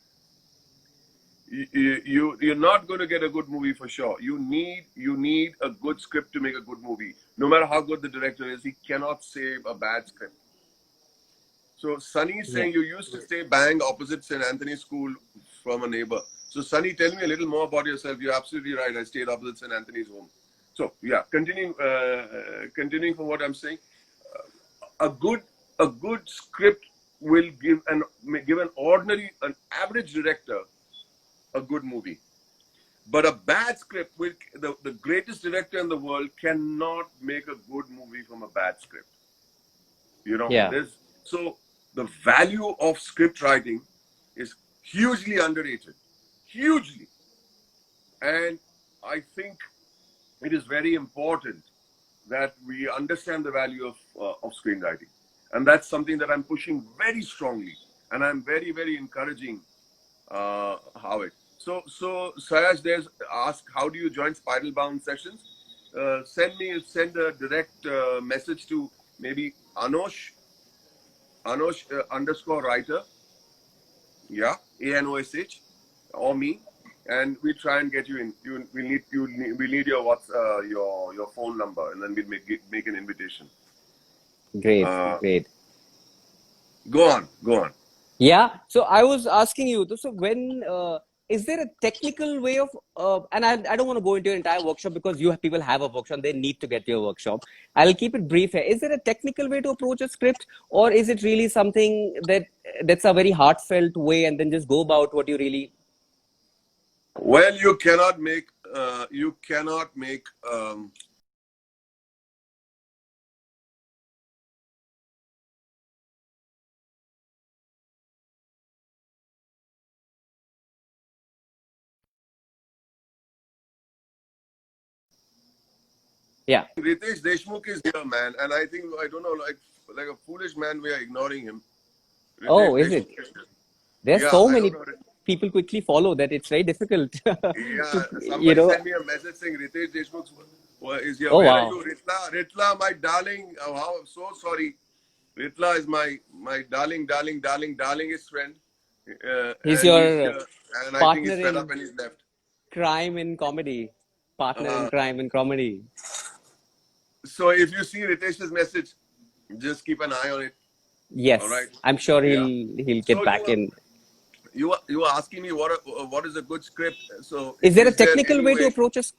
You're not going to get a good movie for sure. You need a good script to make a good movie. No matter how good the director is, he cannot save a bad script. So Sunny is Yeah. saying you used to stay bang opposite St. Anthony's School from a neighbor. So Sunny, tell me a little more about yourself. You're absolutely right. I stayed opposite St. Anthony's home. So yeah, continuing from what I'm saying, a good a good script will give an average director a good movie. But a bad script will the greatest director in the world cannot make a good movie from a bad script. Yeah. There's so the value of script writing is hugely underrated. Hugely. And I think it is very important that we understand the value of screenwriting. And that's something that I'm pushing very strongly. And I'm very, very encouraging how it. So Sayaj, there's ask how do you join Spiral Bound sessions? Send a direct message to maybe Anosh underscore writer, yeah, ANOSH, or me, and we try and get you in. We need your phone number, and then we make an invitation. Great. Uh, Great. go on. Yeah. So I was asking you, so when is there a technical way of, and I don't want to go into your entire workshop because people have a workshop, they need to get to your workshop. I'll keep it brief here. Is there a technical way to approach a script, or is it really something that's a very heartfelt way, and then just go about what you really? Well, you cannot make Yeah. Ritesh Deshmukh is here, man, and I don't know, like a foolish man, we are ignoring him. Ritesh Oh, is it? Deshmukh is here. There's Yeah, so I don't many know. people quickly follow that it's very difficult Yeah, to, somebody sent me a message saying Ritesh Deshmukh is here. Oh, Where are wow. you, Ritla? Ritla, my darling. Oh, how I'm so sorry. Ritla is my darlingest friend, He's and he's your here. And I think partner he's fed up in and he's left. crime and comedy. Partner in Uh, crime and comedy. so if you see Ritesh's message, Just keep an eye on it. All right. Yes, I'm sure Yeah. he'll get So back in. you were asking me what is a good script. So Is there a is there technical any way to way? approach us?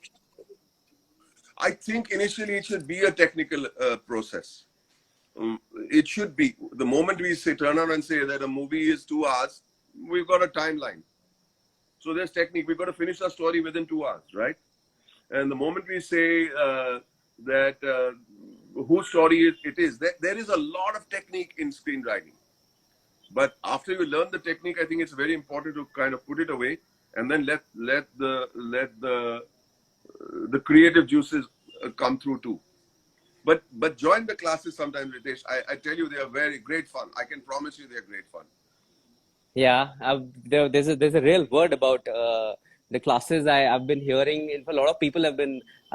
I think initially it should be a technical process. It should be. The moment we say turn around and say that a movie is 2 hours, we've got a timeline. So there's technique. We've got to finish our story within 2 hours, right? And the moment we say that whose story it is, there is a lot of technique in screenwriting. But after you learn the technique, I think it's very important to kind of put it away and then let the creative juices come through too. But join the classes sometimes, Ritesh. I tell you, they are very great fun. I can promise you, they are great fun. Yeah, there's a real word about the classes I've been hearing. A lot of people are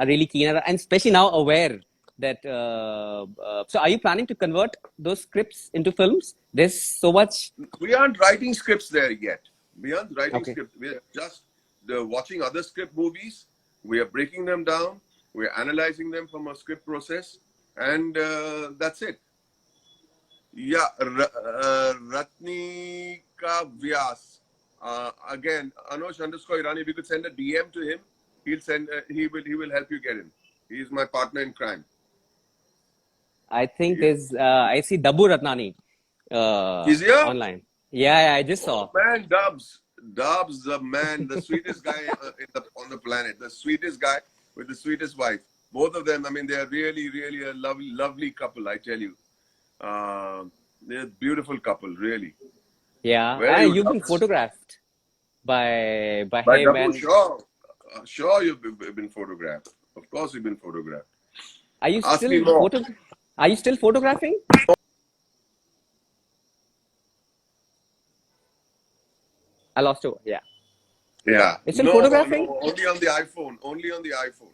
really keen and especially now aware that. So, are you planning to convert those scripts into films? There's so much. We aren't writing scripts there yet. We aren't writing Okay. scripts. We are just watching other script movies. We are breaking them down. We are analyzing them from a script process, and that's it. Yeah, Ratnika Vyas. Again, Anush_Irani. If you could send a DM to him, he'll send. He will help you get in. He's my partner in crime. I think Yeah. there's. I see Dabu Ratnani He's here. online. Yeah, I just Oh saw. man, Dubs, the man, the sweetest guy on the planet, the sweetest guy with the sweetest wife. Both of them, I mean, they are really, really a lovely couple. I tell you, they're a beautiful couple, really. Yeah, Where are and you, you've been Dubs? photographed by By him. Dabu, And sure, sure, you've been photographed. Of course, you've been photographed. are you Ask me still more. Are you still photographing? I lost you. Yeah. Yeah, You're still no, photographing? no, only on the iPhone, only on the iPhone.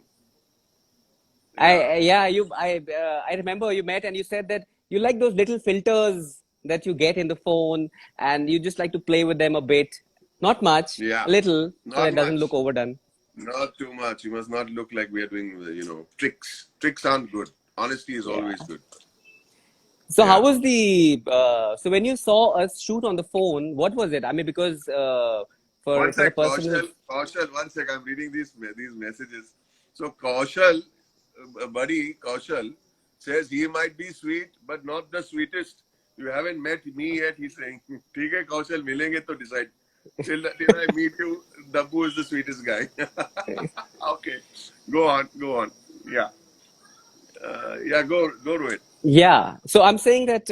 Yeah. I remember you met and you said that you like those little filters that you get in the phone and you just like to play with them a bit. Not much, Yeah, a little, so not it doesn't look much. overdone. Not too much. You must not look like we are doing, tricks. Tricks aren't good. Honesty is Yeah. always good. So how Yeah. was so when you saw us shoot on the phone, what was it? I mean, because One for a sec, person who's Kaushal, one sec. I'm reading these messages. So Kaushal, buddy, Kaushal says he might be sweet, but not the sweetest. You haven't met me yet. He's saying, "ठीक है, Kaushal, मिलेंगे तो decide." Till I meet you, Dabbu is the sweetest guy. Okay, go on. Yeah, yeah, go to it. Yeah, so I'm saying that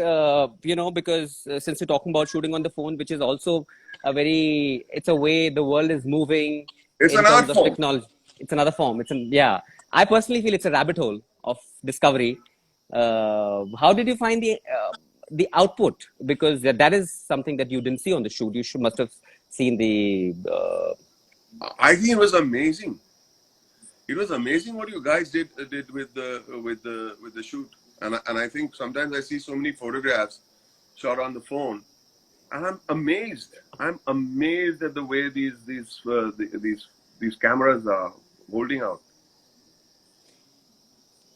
because since you're talking about shooting on the phone, which is also it's a way the world is moving It's in an art terms of form. technology. It's another form. Yeah. I personally feel it's a rabbit hole of discovery. How did you find the output? Because that is something that you didn't see on the shoot. Must have seen the. I think it was amazing. It was amazing what you guys did with the shoot. And I think sometimes I see so many photographs shot on the phone, and I'm amazed. I'm amazed at the way these cameras are holding out.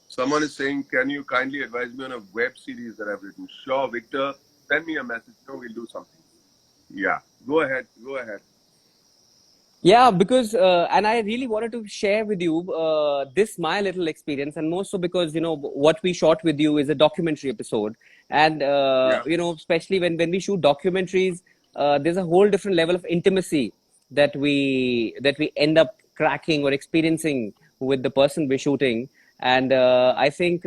Someone is saying, "Can you kindly advise me on a web series that I've written?" Sure, Victor. Send me a message. No, we'll do something. Yeah, go ahead. Go ahead. Yeah, because and I really wanted to share with you this my little experience, and more so because what we shot with you is a documentary episode, and Yeah, especially when we shoot documentaries, there's a whole different level of intimacy that we end up cracking or experiencing with the person we're shooting, and I think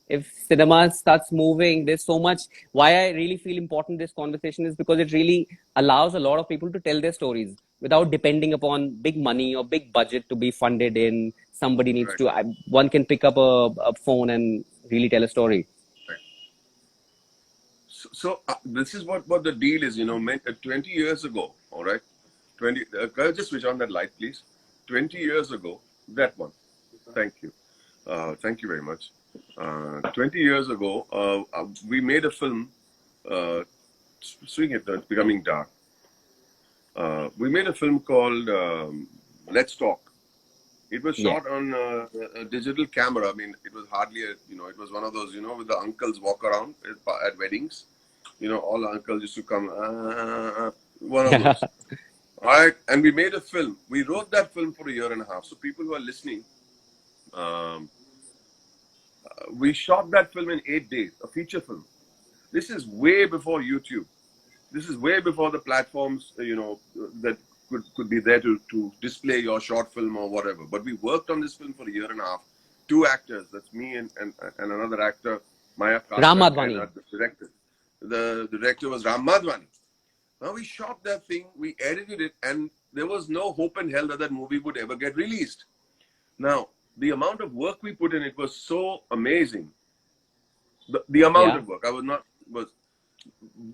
if cinema starts moving, there's so much. Why I really feel important this conversation is because it really allows a lot of people to tell their stories without depending upon big money or big budget to be funded in. Somebody needs right, to, one can pick up a phone and really tell a story. right. So this is what the deal is. 20 years ago, all right. 20. Can I just switch on that light, please? 20 years ago, that one. Thank you. Thank you very much. 20 years ago, we made a film. Swing it, it's becoming dark. We made a film called Let's Talk. It was Yeah. shot on a digital camera. I mean, it was hardly it was one of those, with the uncles walk around at weddings. All the uncles used to come, one of those. All right. And we made a film. We wrote that film for a year and a half. So people who are listening, um, we shot that film in 8 days, a feature film. This is way before YouTube. This is way before the platforms, that could be there to display your short film or whatever. But we worked on this film for a year and a half. Two actors, that's me and another actor, Maya Ram Kastak, and Madhvani. the director. The director was Ram Madhvani. Now we shot that thing, we edited it, and there was no hope in hell that that movie would ever get released. Now, the amount of work we put in it was so amazing. The amount Yeah. of work, I was not, was,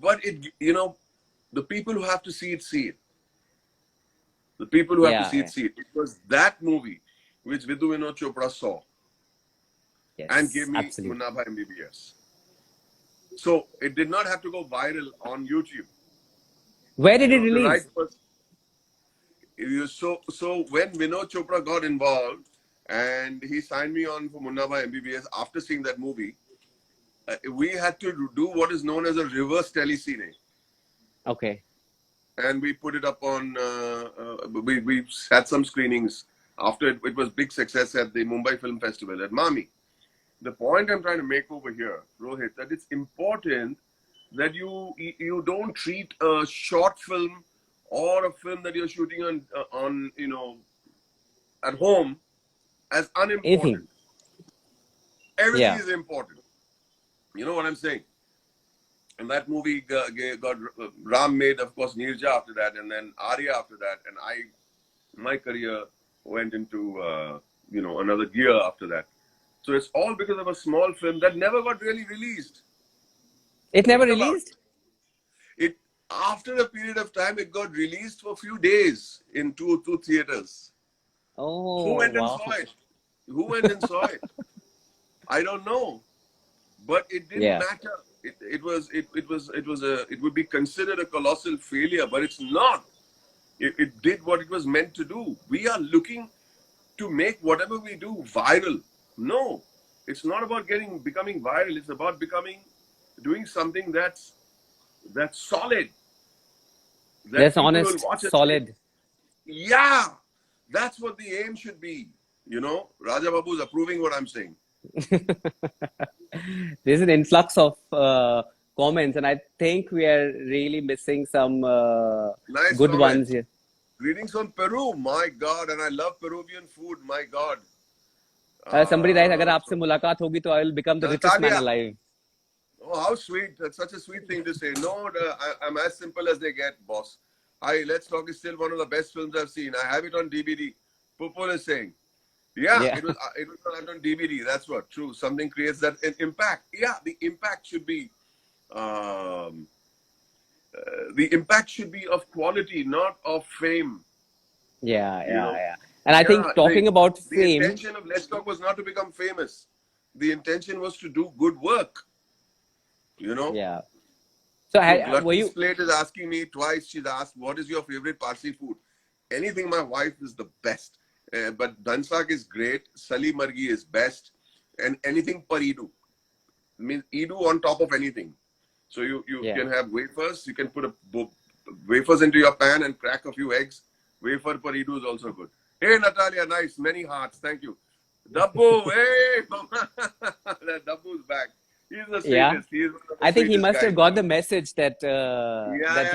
but the people who have to see it, see it. The people who have to Yeah. see Yeah. it, see it. It was that movie which Vidhu Vinod Chopra saw and gave Yes. me Absolutely. Munna Bhai MBBS. So it did not have to go viral on YouTube. Where did it The right release? person. So when Vinod Chopra got involved and he signed me on for Munna Bhai MBBS after seeing that movie, we had to do what is known as a reverse telecine. Okay. And we put it up on, we had some screenings after it was big success at the Mumbai Film Festival at Mami. The point I'm trying to make over here, Rohit, that it's important that you don't treat a short film or a film that you're shooting on at home as Anything. unimportant. Everything Yeah. is important. You know what I'm saying? And that movie got Ram made, of course, Nirja after that, and then Arya after that, and my career went into another gear after that. So it's all because of a small film that never got really released. It never Think about released? it. After a period of time, it got released for a few days in two theaters. Who Oh, went and wow. saw it? Who went and saw it? I don't know, but it didn't Yeah. matter. It would be considered a colossal failure, but it's not. It did what it was meant to do. We are looking to make whatever we do viral. No, it's not about becoming viral. It's about doing something that's solid, that That's people will honest, watch and say, solid. yeah, that's what the aim should be. Raja Babu is approving what I'm saying. There's an influx of comments, and I think we are really missing some Nice good ones comments. here. Greetings from Peru. My God, and I love Peruvian food. My God. Somebody writes, अगर आपसे मुलाकात होगी तो I will become the richest man Natalia. alive. Oh, how sweet. That's such a sweet thing to say. No, I'm as simple as they get, boss. Hi, Let's Talk is still one of the best films I've seen. I have it on DVD. Pupul is saying. Yeah, Yeah. it was not on DVD. That's what, true. Something creates that impact. Yeah, the impact should be of quality, not of fame. Yeah. And I think talking about The fame, intention of Let's Talk was not to become famous. The intention was to do good work. yeah. So So were Glutton's you? Plate is asking me twice. She's asked, what is your favorite Parsi food? Anything my wife is the best. But Dansak is great. Sali Margi is best. And anything paridu. Means Edu on top of anything. So you Yeah. can have wafers. You can put wafers into your pan and crack a few eggs. Wafer paridu is also good. Hey, Natalia, nice. Many hearts. Thank you. Dabbu, hey! That Dabbu's back. He's the Yeah. sweetest. He's one of the I think he sweetest must guys have got around. the message that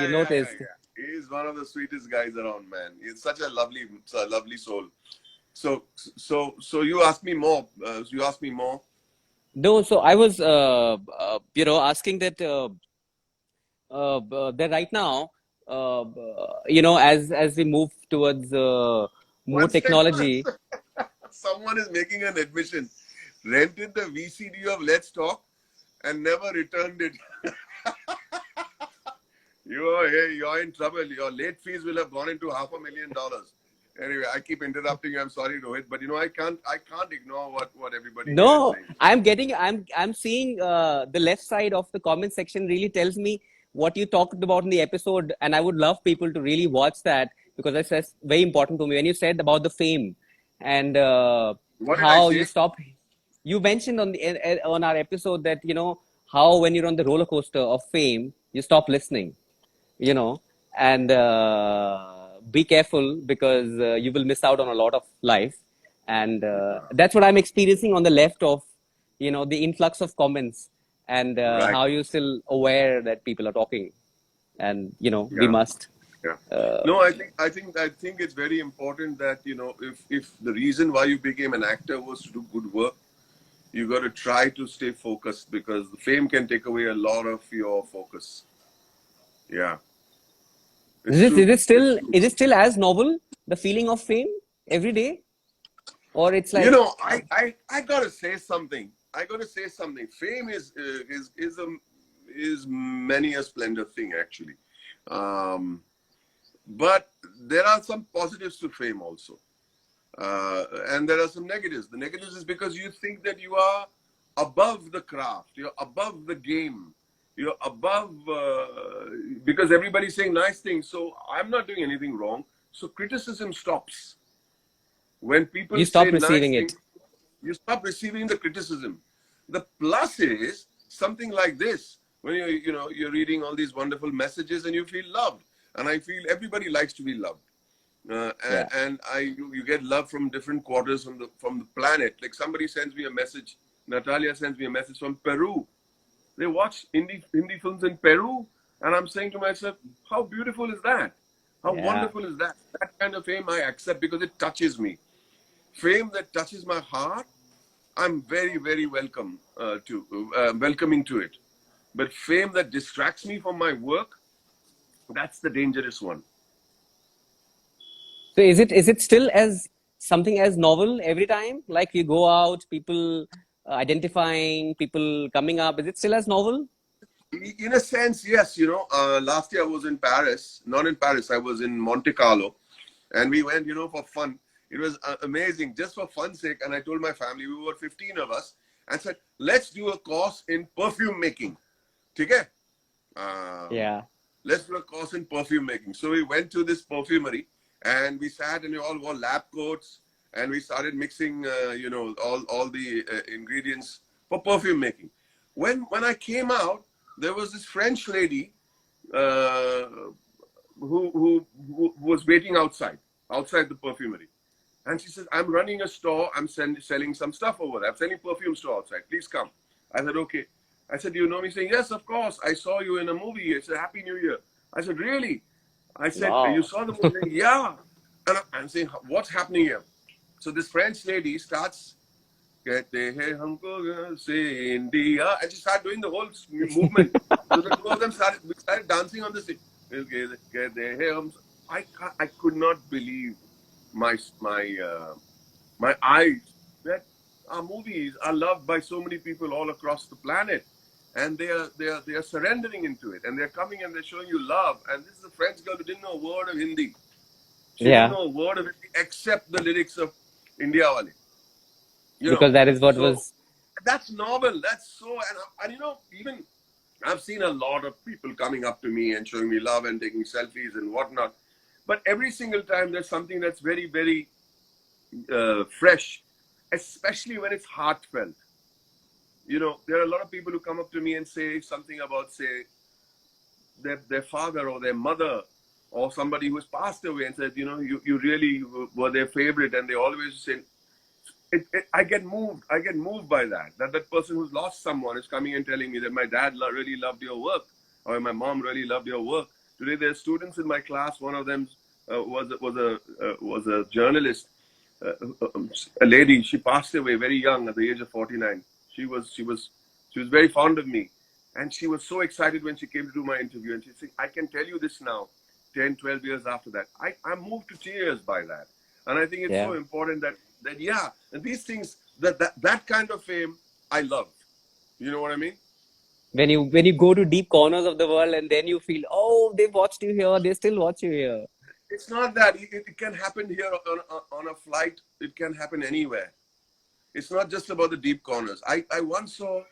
you noticed. He's one of the sweetest guys around, man. He's such a lovely soul. So you asked me more. You asked me more. No, so I was asking that that right now, as we move towards more One second. technology. Someone is making an admission. Rented the VCD of Let's Talk and never returned it. You're in trouble. Your late fees will have gone into $500,000. Anyway, I keep interrupting you. I'm sorry, Rohit, but I can't ignore what everybody here is No, saying. I'm seeing the left side of the comment section really tells me what you talked about in the episode, and I would love people to really watch that because that's very important to me. When you said about the fame, and What did I how you say? stop. You mentioned on our episode that how when you're on the roller coaster of fame, you stop listening, and be careful because you will miss out on a lot of life, and that's what I'm experiencing on the left of the influx of comments, and Right. how you're still aware that people are talking, and we Yeah. must. Yeah. Uh, No, I think it's very important that, if the reason why you became an actor was to do good work, you got to try to stay focused because the fame can take away a lot of your focus. Yeah, Is it's it, is true. it It's still true. is it still as novel, the feeling of fame every day, or it's You like know, I gotta say something. I gotta say something. Fame is many a splendid thing actually, um, but there are some positives to fame also. And there are some negatives. The negatives is because you think that you are above the craft, you're above the game, you're above, because everybody's saying nice things. So I'm not doing anything wrong. So criticism stops. When you people say stop nice receiving things, it? you stop receiving the criticism. The plus is something like this when you're reading all these wonderful messages and you feel loved. And I feel everybody likes to be loved. Yeah, And you get love from different quarters from the planet. Like somebody sends me a message. Natalia sends me a message from Peru. They watch Hindi films in Peru, and I'm saying to myself, how beautiful is that? How yeah. wonderful is that? That kind of fame I accept because it touches me. Fame that touches my heart, I'm very very welcoming to it. But fame that distracts me from my work, that's the dangerous one. So is it still as something as novel every time? Like you go out, people identifying, people coming up. Is it still as novel? In a sense, yes. Last year I was in Paris. Not in Paris, I was in Monte Carlo, and we went, for fun. It was amazing, just for fun's sake. And I told my family, we were 15 of us, and said, let's do a course in perfume making. Okay? Um, Yeah. let's do a course in perfume making. So we went to this perfumery, and we sat, and we all wore lab coats, and we started mixing, all the ingredients for perfume making. When I came out, there was this French lady uh, who was waiting outside the perfumery. And she says, I'm running a store. I'm selling some stuff over there. I'm selling perfume store outside. Please come. I said, okay. I said, do you know me? Saying, yes, of course. I saw you in a movie. It's a Happy New Year. I said, really? I said, you Wow. saw the movie? Yeah. And I'm saying, what's happening here? So this French lady starts, कहते हैं हमको से India, and she started doing the whole movement. So the two of them started dancing on the stage. कहते हैं हम, I could not believe my my my eyes that our movies are loved by so many people all across the planet, and they are surrendering into it, and they're coming and they're showing you love. And this is a French girl who didn't know a word of Hindi. She didn't Yeah. know a word of Hindi except the lyrics of India Wale. You know, Because that is what so was. that's novel. That's so, and even I've seen a lot of people coming up to me and showing me love and taking selfies and whatnot. But every single time there's something that's very, very fresh, especially when it's heartfelt. There are a lot of people who come up to me and say something about, say, their father or their mother or somebody who's passed away and said, you really were their favorite. And they always say, I get moved. I get moved by that. That person who's lost someone is coming and telling me that my dad really loved your work, or my mom really loved your work. Today, there are students in my class. One of them was a journalist, uh, a lady. She passed away very young at the age of 49. She was very fond of me, and she was so excited when she came to do my interview. And she said, "I can tell you this now, 10, 12 years after that. I'm moved to tears by that." And I think it's so Yeah. important that yeah, and these things that kind of fame I love. You know what I mean? When you go to deep corners of the world and then you feel, oh, they watched you here, they still watch you here. It's not that it can happen here on a flight. It can happen anywhere. It's not just about the deep corners. I once saw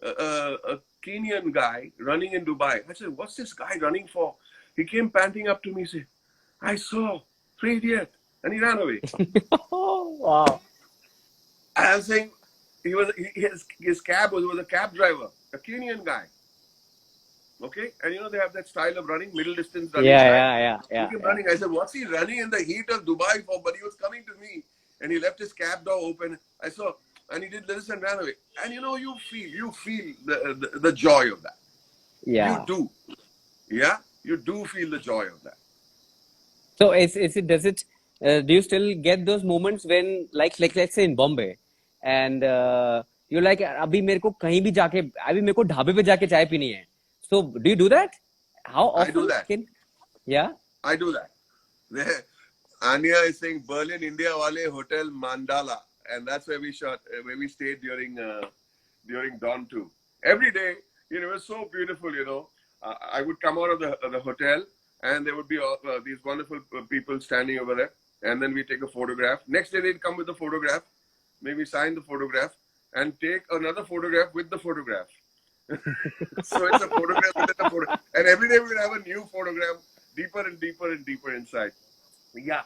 a Kenyan guy running in Dubai. I said, "What's this guy running for?" He came panting up to me, said, "I saw Three Idiot," and he ran away. Wow. I'm saying his cab was a cab driver, a Kenyan guy. Okay, and you know they have that style of running, middle distance running Yeah, style. yeah, yeah, Look yeah, him yeah. running. I said, "What's he running in the heat of Dubai for?" But he was coming to me, and he left his cab door open. I saw, and he did this and ran away. And you know, you feel the joy of that. You Yeah. do, yeah, you do feel the joy of that. So is it does it do you still get those moments when like let's say in Bombay and you're like अभी मेरे को कहीं भी जाके अभी मेरे को ढाबे पे जाके चाय पीनी है. So do you do that? How I do often that. can yeah? I do that. There, Anya is saying Berlin, India, Wale Hotel Mandala, and that's where we shot, where we stayed during Dawn 2. Every day, you know, it was so beautiful, you know. I would come out of the hotel and there would be these wonderful people standing over there. And then we take a photograph. Next day, they'd come with the photograph, maybe sign the photograph, and take another photograph with the photograph. So it's a photograph within a photo. And every day we would have a new photograph, deeper and deeper and deeper inside. Yeah,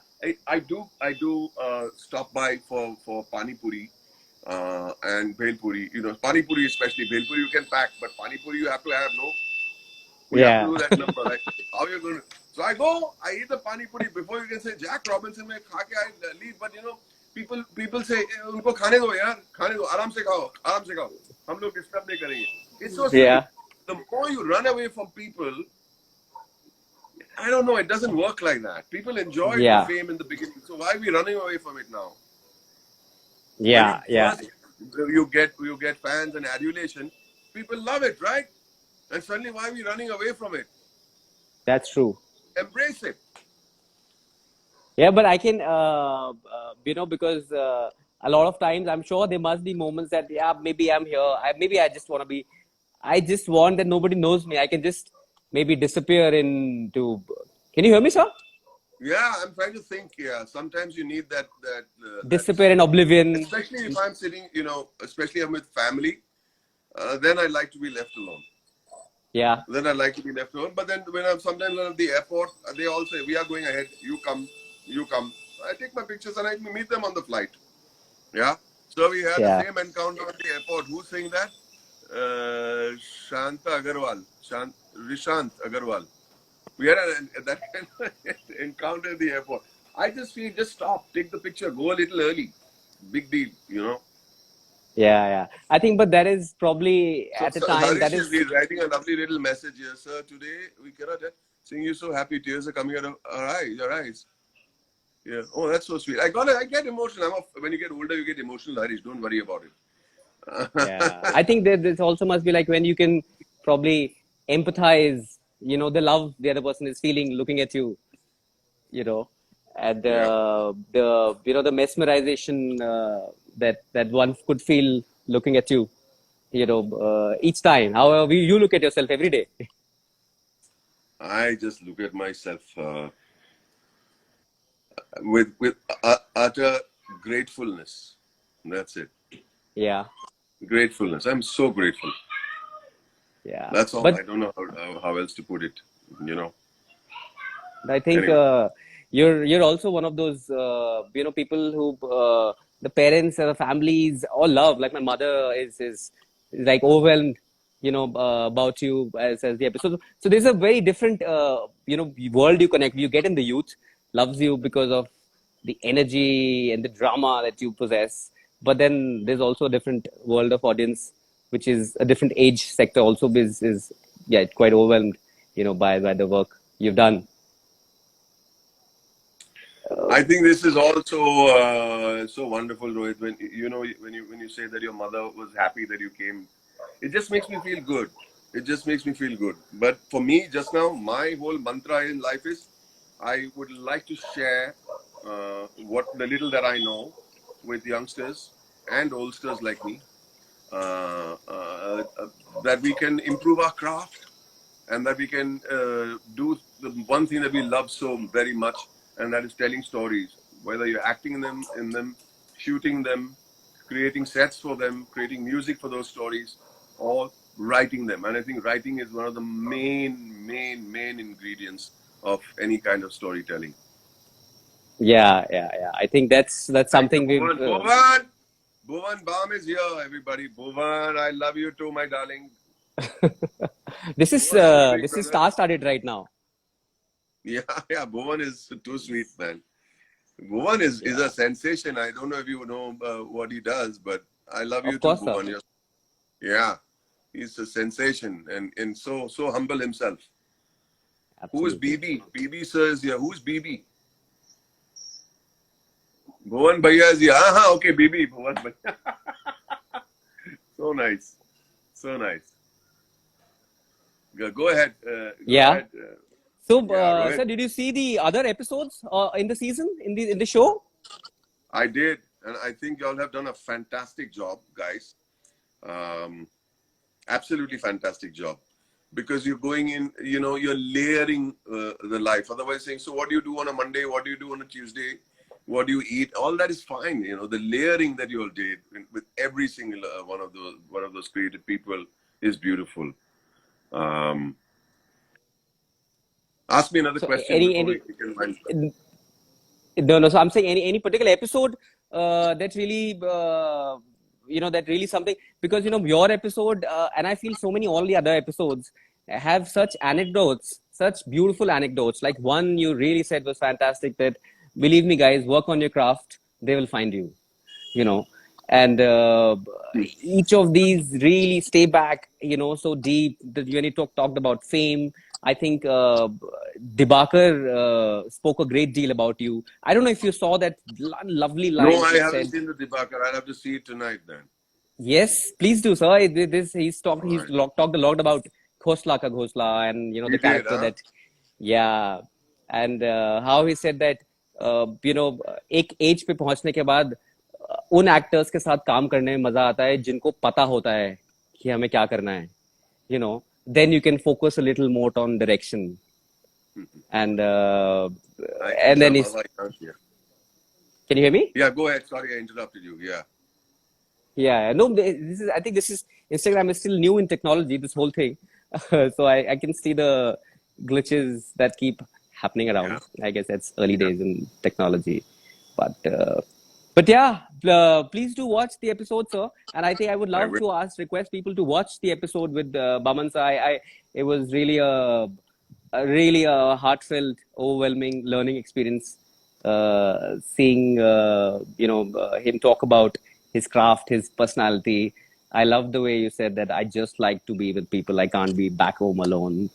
I do stop by for pani puri and bhel puri. You know, pani puri especially bhel puri you can pack, but pani puri you have to have no. You have to Yeah. do that number. Like how you're going to. So I go, I eat the pani puri before you can say Jack Robinson में खा के I leave. But you know, people say उनको खाने दो यार, खाने दो, आराम से खाओ. हम लोग disturb नहीं करेंगे. It's so silly. Yeah. The more you run away from people, I don't know. It doesn't work like that. People enjoyed the Yeah. fame in the beginning, so why are we running away from it now? When you Yeah. Yeah. first you get fans and adulation, people love it, right? And suddenly, why are we running away from it? That's true. Embrace it. Yeah, but I can, because a lot of times I'm sure there must be moments that, yeah, maybe I'm here. Maybe I just want to be, I just want that nobody knows me. I can just maybe disappear into. Can you hear me, sir? Yeah, I'm trying to think. Yeah, sometimes you need Disappear in oblivion. especially if I'm sitting, you know, especially I'm with family. Then I like to be left alone. Yeah, Then I like to be left alone. But then when I'm sometimes when I'm at the airport, they all say, "We are going ahead. You come, you come." I take my pictures and I meet them on the flight. Yeah. So we had the yeah, same encounter at the airport. Who's saying that? Shanta Agarwal, Rishant Agarwal. We had that kind of encounter at the airport. I just feel just stop, take the picture, go a little early. Big deal, you know. yeah, yeah. I think, but that is probably at a So time that Harish is is, writing a lovely little message here, sir. Today we cannot seeing you so happy. Tears are coming out of your eyes. Yeah. Oh, that's so sweet. I get emotional. When you get older, you get emotional, Harish. Don't worry about yeah. it. I think that this also must be like when you can probably empathize, the love the other person is feeling looking at you, you know, and Yeah. the mesmerization that one could feel looking at you, each time. However, you look at yourself every day. I just look at myself with utter gratefulness. That's it. Yeah, Gratefulness. I'm so grateful. yeah. That's all. But I don't know how else to put it. You know. I think Anyway, you're also one of those people who the parents and the families all love. Like my mother is like overwhelmed, about you as the episode. So there's a very different world you connect. You get in the youth loves you because of the energy and the drama that you possess. But then there's also a different world of audience, which is a different age sector. Also is yeah quite overwhelmed, by the work you've done. I think this is also so wonderful, Rohit. When you know when you say that your mother was happy that you came, it just makes me feel good. It just makes me feel good. But for me, just now, my whole mantra in life is I would like to share what the little that I know with youngsters and oldsters like me, uh, uh, uh, that we can improve our craft and that we can do the one thing that we love so very much, and that is telling stories. Whether you're acting in them, shooting them, creating sets for them, creating music for those stories, or writing them. And I think writing is one of the main ingredients of any kind of storytelling. Yeah. I think that's something we've. Bhuvan Bam is here, everybody. Bhuvan, I love you too, my darling. Bhuvan is my big This is brother. star-studded right now. Yeah. Bhuvan is too sweet, man. Bhuvan is a Yeah, sensation. I don't know if you know what he does, but I love you of too, course, sir. Bhuvan. Yeah, he's a sensation and so humble himself. Who's Absolutely. BB? BB says, yeah, who's BB? Bhuvan Bhaiya is here. Okay, BB. Bhuvan Bhaiya. So nice. So nice. Go ahead. Go Yeah. ahead. So, Yeah, Rohit. sir, did you see the other episodes in the season in the show? I did. And I think y'all have done a fantastic job, guys. Um, Absolutely fantastic job. Because you're going in, you're layering the life. Otherwise, saying, so what do you do on a Monday? What do you do on a Tuesday? What do you eat? All that is fine. The layering that you all did with every single one of those creative people is beautiful. Um, Ask me another So, question before we any can wind up. no. So, I'm saying any particular episode that's really that really something, because your episode and I feel so many all the other episodes have such anecdotes, such beautiful anecdotes. Like one you really said was fantastic. That, believe me, guys, work on your craft. They will find you. you know and each of these really stay back, so deep that when you talked about fame. I think Dibakar spoke a great deal about you. I don't know if you saw that lovely No, line I he haven't said. seen the Dibakar. I'll have to see it tonight then. Yes, please do, sir. All right. Talked a lot about Khosla ka Ghosla, and He the did, character huh? that, yeah, and how he said that, एक as पे पहुंचने के बाद उन actors के साथ काम करने में मजा आता है जिनको पता होता है कि हमें क्या करना है. you know then you can focus a little more on direction. And I and then he's, somehow I can't hear. can you hear me? Yeah, go ahead. Sorry, I interrupted you. Yeah. Yeah, no, this is. I think this is Instagram is still new in technology. This whole thing, so I can see the glitches that keep happening Yeah. around. I guess that's early Yeah. days in technology, but yeah, please do watch the episode, sir. And I think I would I love will. to request people to watch the episode with Baman sir. It was really a heartfelt, overwhelming learning experience. Seeing him talk about his craft, his personality. I love the way you said that. I just like to be with people. I can't be back home alone.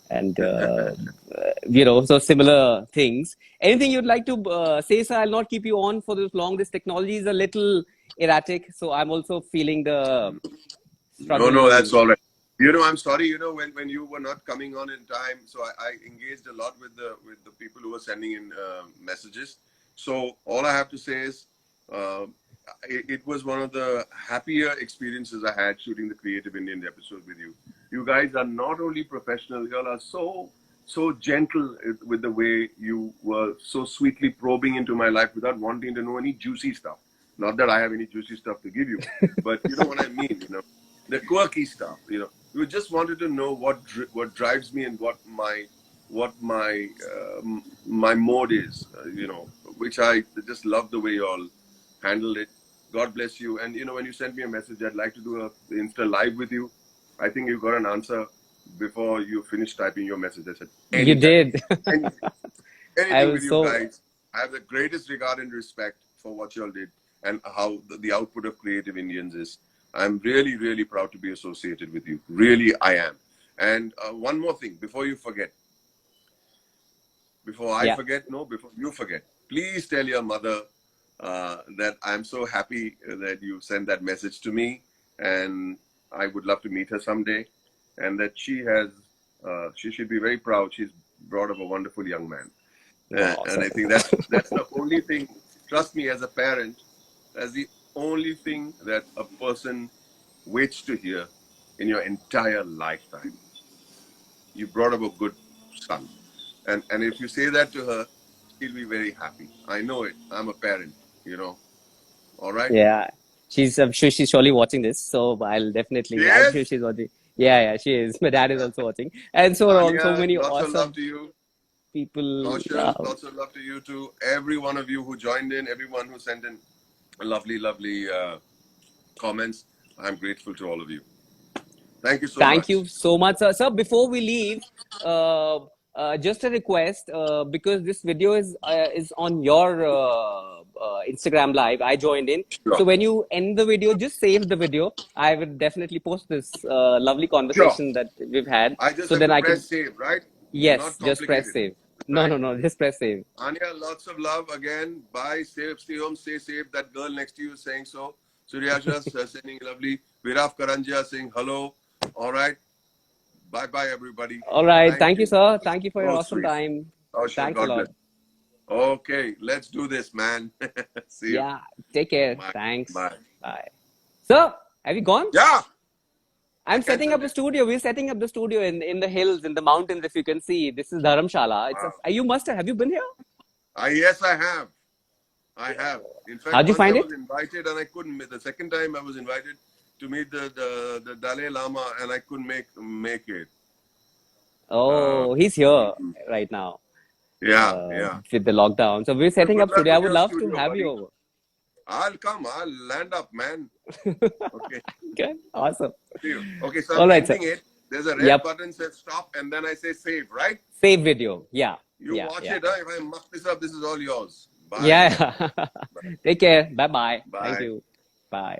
And so similar things. Anything you'd like to say, sir? I'll not keep you on for this long. This technology is a little erratic, so I'm also feeling the No, struggle. that's all right. I'm sorry. When you were not coming on in time, so I engaged a lot with the people who were sending in messages. So all I have to say is, uh, it was one of the happier experiences I had shooting the Creative Indian episode with you. You guys are not only professional, you all are so gentle with the way you were so sweetly probing into my life without wanting to know any juicy stuff. Not that I have any juicy stuff to give you, but you know what I mean. The quirky stuff. We just wanted to know what drives me and what my mode is. Which I just love the way you all handled it. God bless you. And when you sent me a message, I'd like to do a Insta live with you. I think you got an answer before you finished typing your message. I said You anytime, did. anything, I anything with was you so. guys. I have the greatest regard and respect for what you all did and how the output of Creative Indians is. I'm really, really proud to be associated with you. Really, I am. And one more thing before you forget, before I Yeah. forget, no, before you forget, please tell your mother that I'm so happy that you sent that message to me, and I would love to meet her someday, and that she should be very proud. She's brought up a wonderful young man, Wow, and sir. I think that's the only thing. Trust me, as a parent, that's the only thing that a person waits to hear in your entire lifetime. You brought up a good son. And if you say that to her, she'll be very happy. I know it. I'm a parent. All right? Yeah, I'm sure she's surely watching this, so I'm sure Yes. she's watching. Yeah, she is. My dad is also watching, and so are all so Tanya, many lots of love awesome. to you. people. Kaushal, lots of love to you too. Every one of you who joined in, everyone who sent in lovely, lovely comments. I'm grateful to all of you. Thank you so Thank much. you so much, sir. Sir, before we leave, just a request, because this video is on your Instagram live. I joined in, so Sure. when you end the video, just save the video. I will definitely post this lovely Sure. conversation that we've had, I just so have then to I can. press save, right? Yes, Not just press complicated, save. No, right? no, no, just press save. Anya, lots of love again. Bye. Safe, stay home, stay safe. That girl next to you is saying so. Suryasha sending lovely. Viraf Karanjia saying hello. All right. Bye bye, everybody. All right. Thank Thank you, you. sir. Thank you for your So awesome sweet. time. Oh, sure. Thanks a God lot. bless. Okay, let's do this, man. See you. Yeah. Take care. Bye. Thanks. Bye. Bye. Sir, have you gone? Yeah, I I'm setting up cancelled a it. studio. We're setting up the studio in the hills, in the mountains, if you can see. This is Dharamshala. It's Wow. a, you must have you been here? Yes, I have. I have. In fact, How'd you once I find was it? invited and I couldn't. The second time I was invited to meet the Dalai Lama and I couldn't make it. Oh, he's here right now Yeah. with the lockdown. So we're So setting good up luck studio. I with would your love to studio, have you buddy. over. I'll come. I'll land up, man. Okay. Okay, awesome. See you. Okay, so All I'm right, sir. ending it. There's a red Yep. button says stop, and then I say save, right? Save video. Yeah. You Yeah. watch Yeah. it, huh? If I muck this up, this is all yours. Bye. Yeah. Take care. Bye bye. Thank Bye. you. Bye.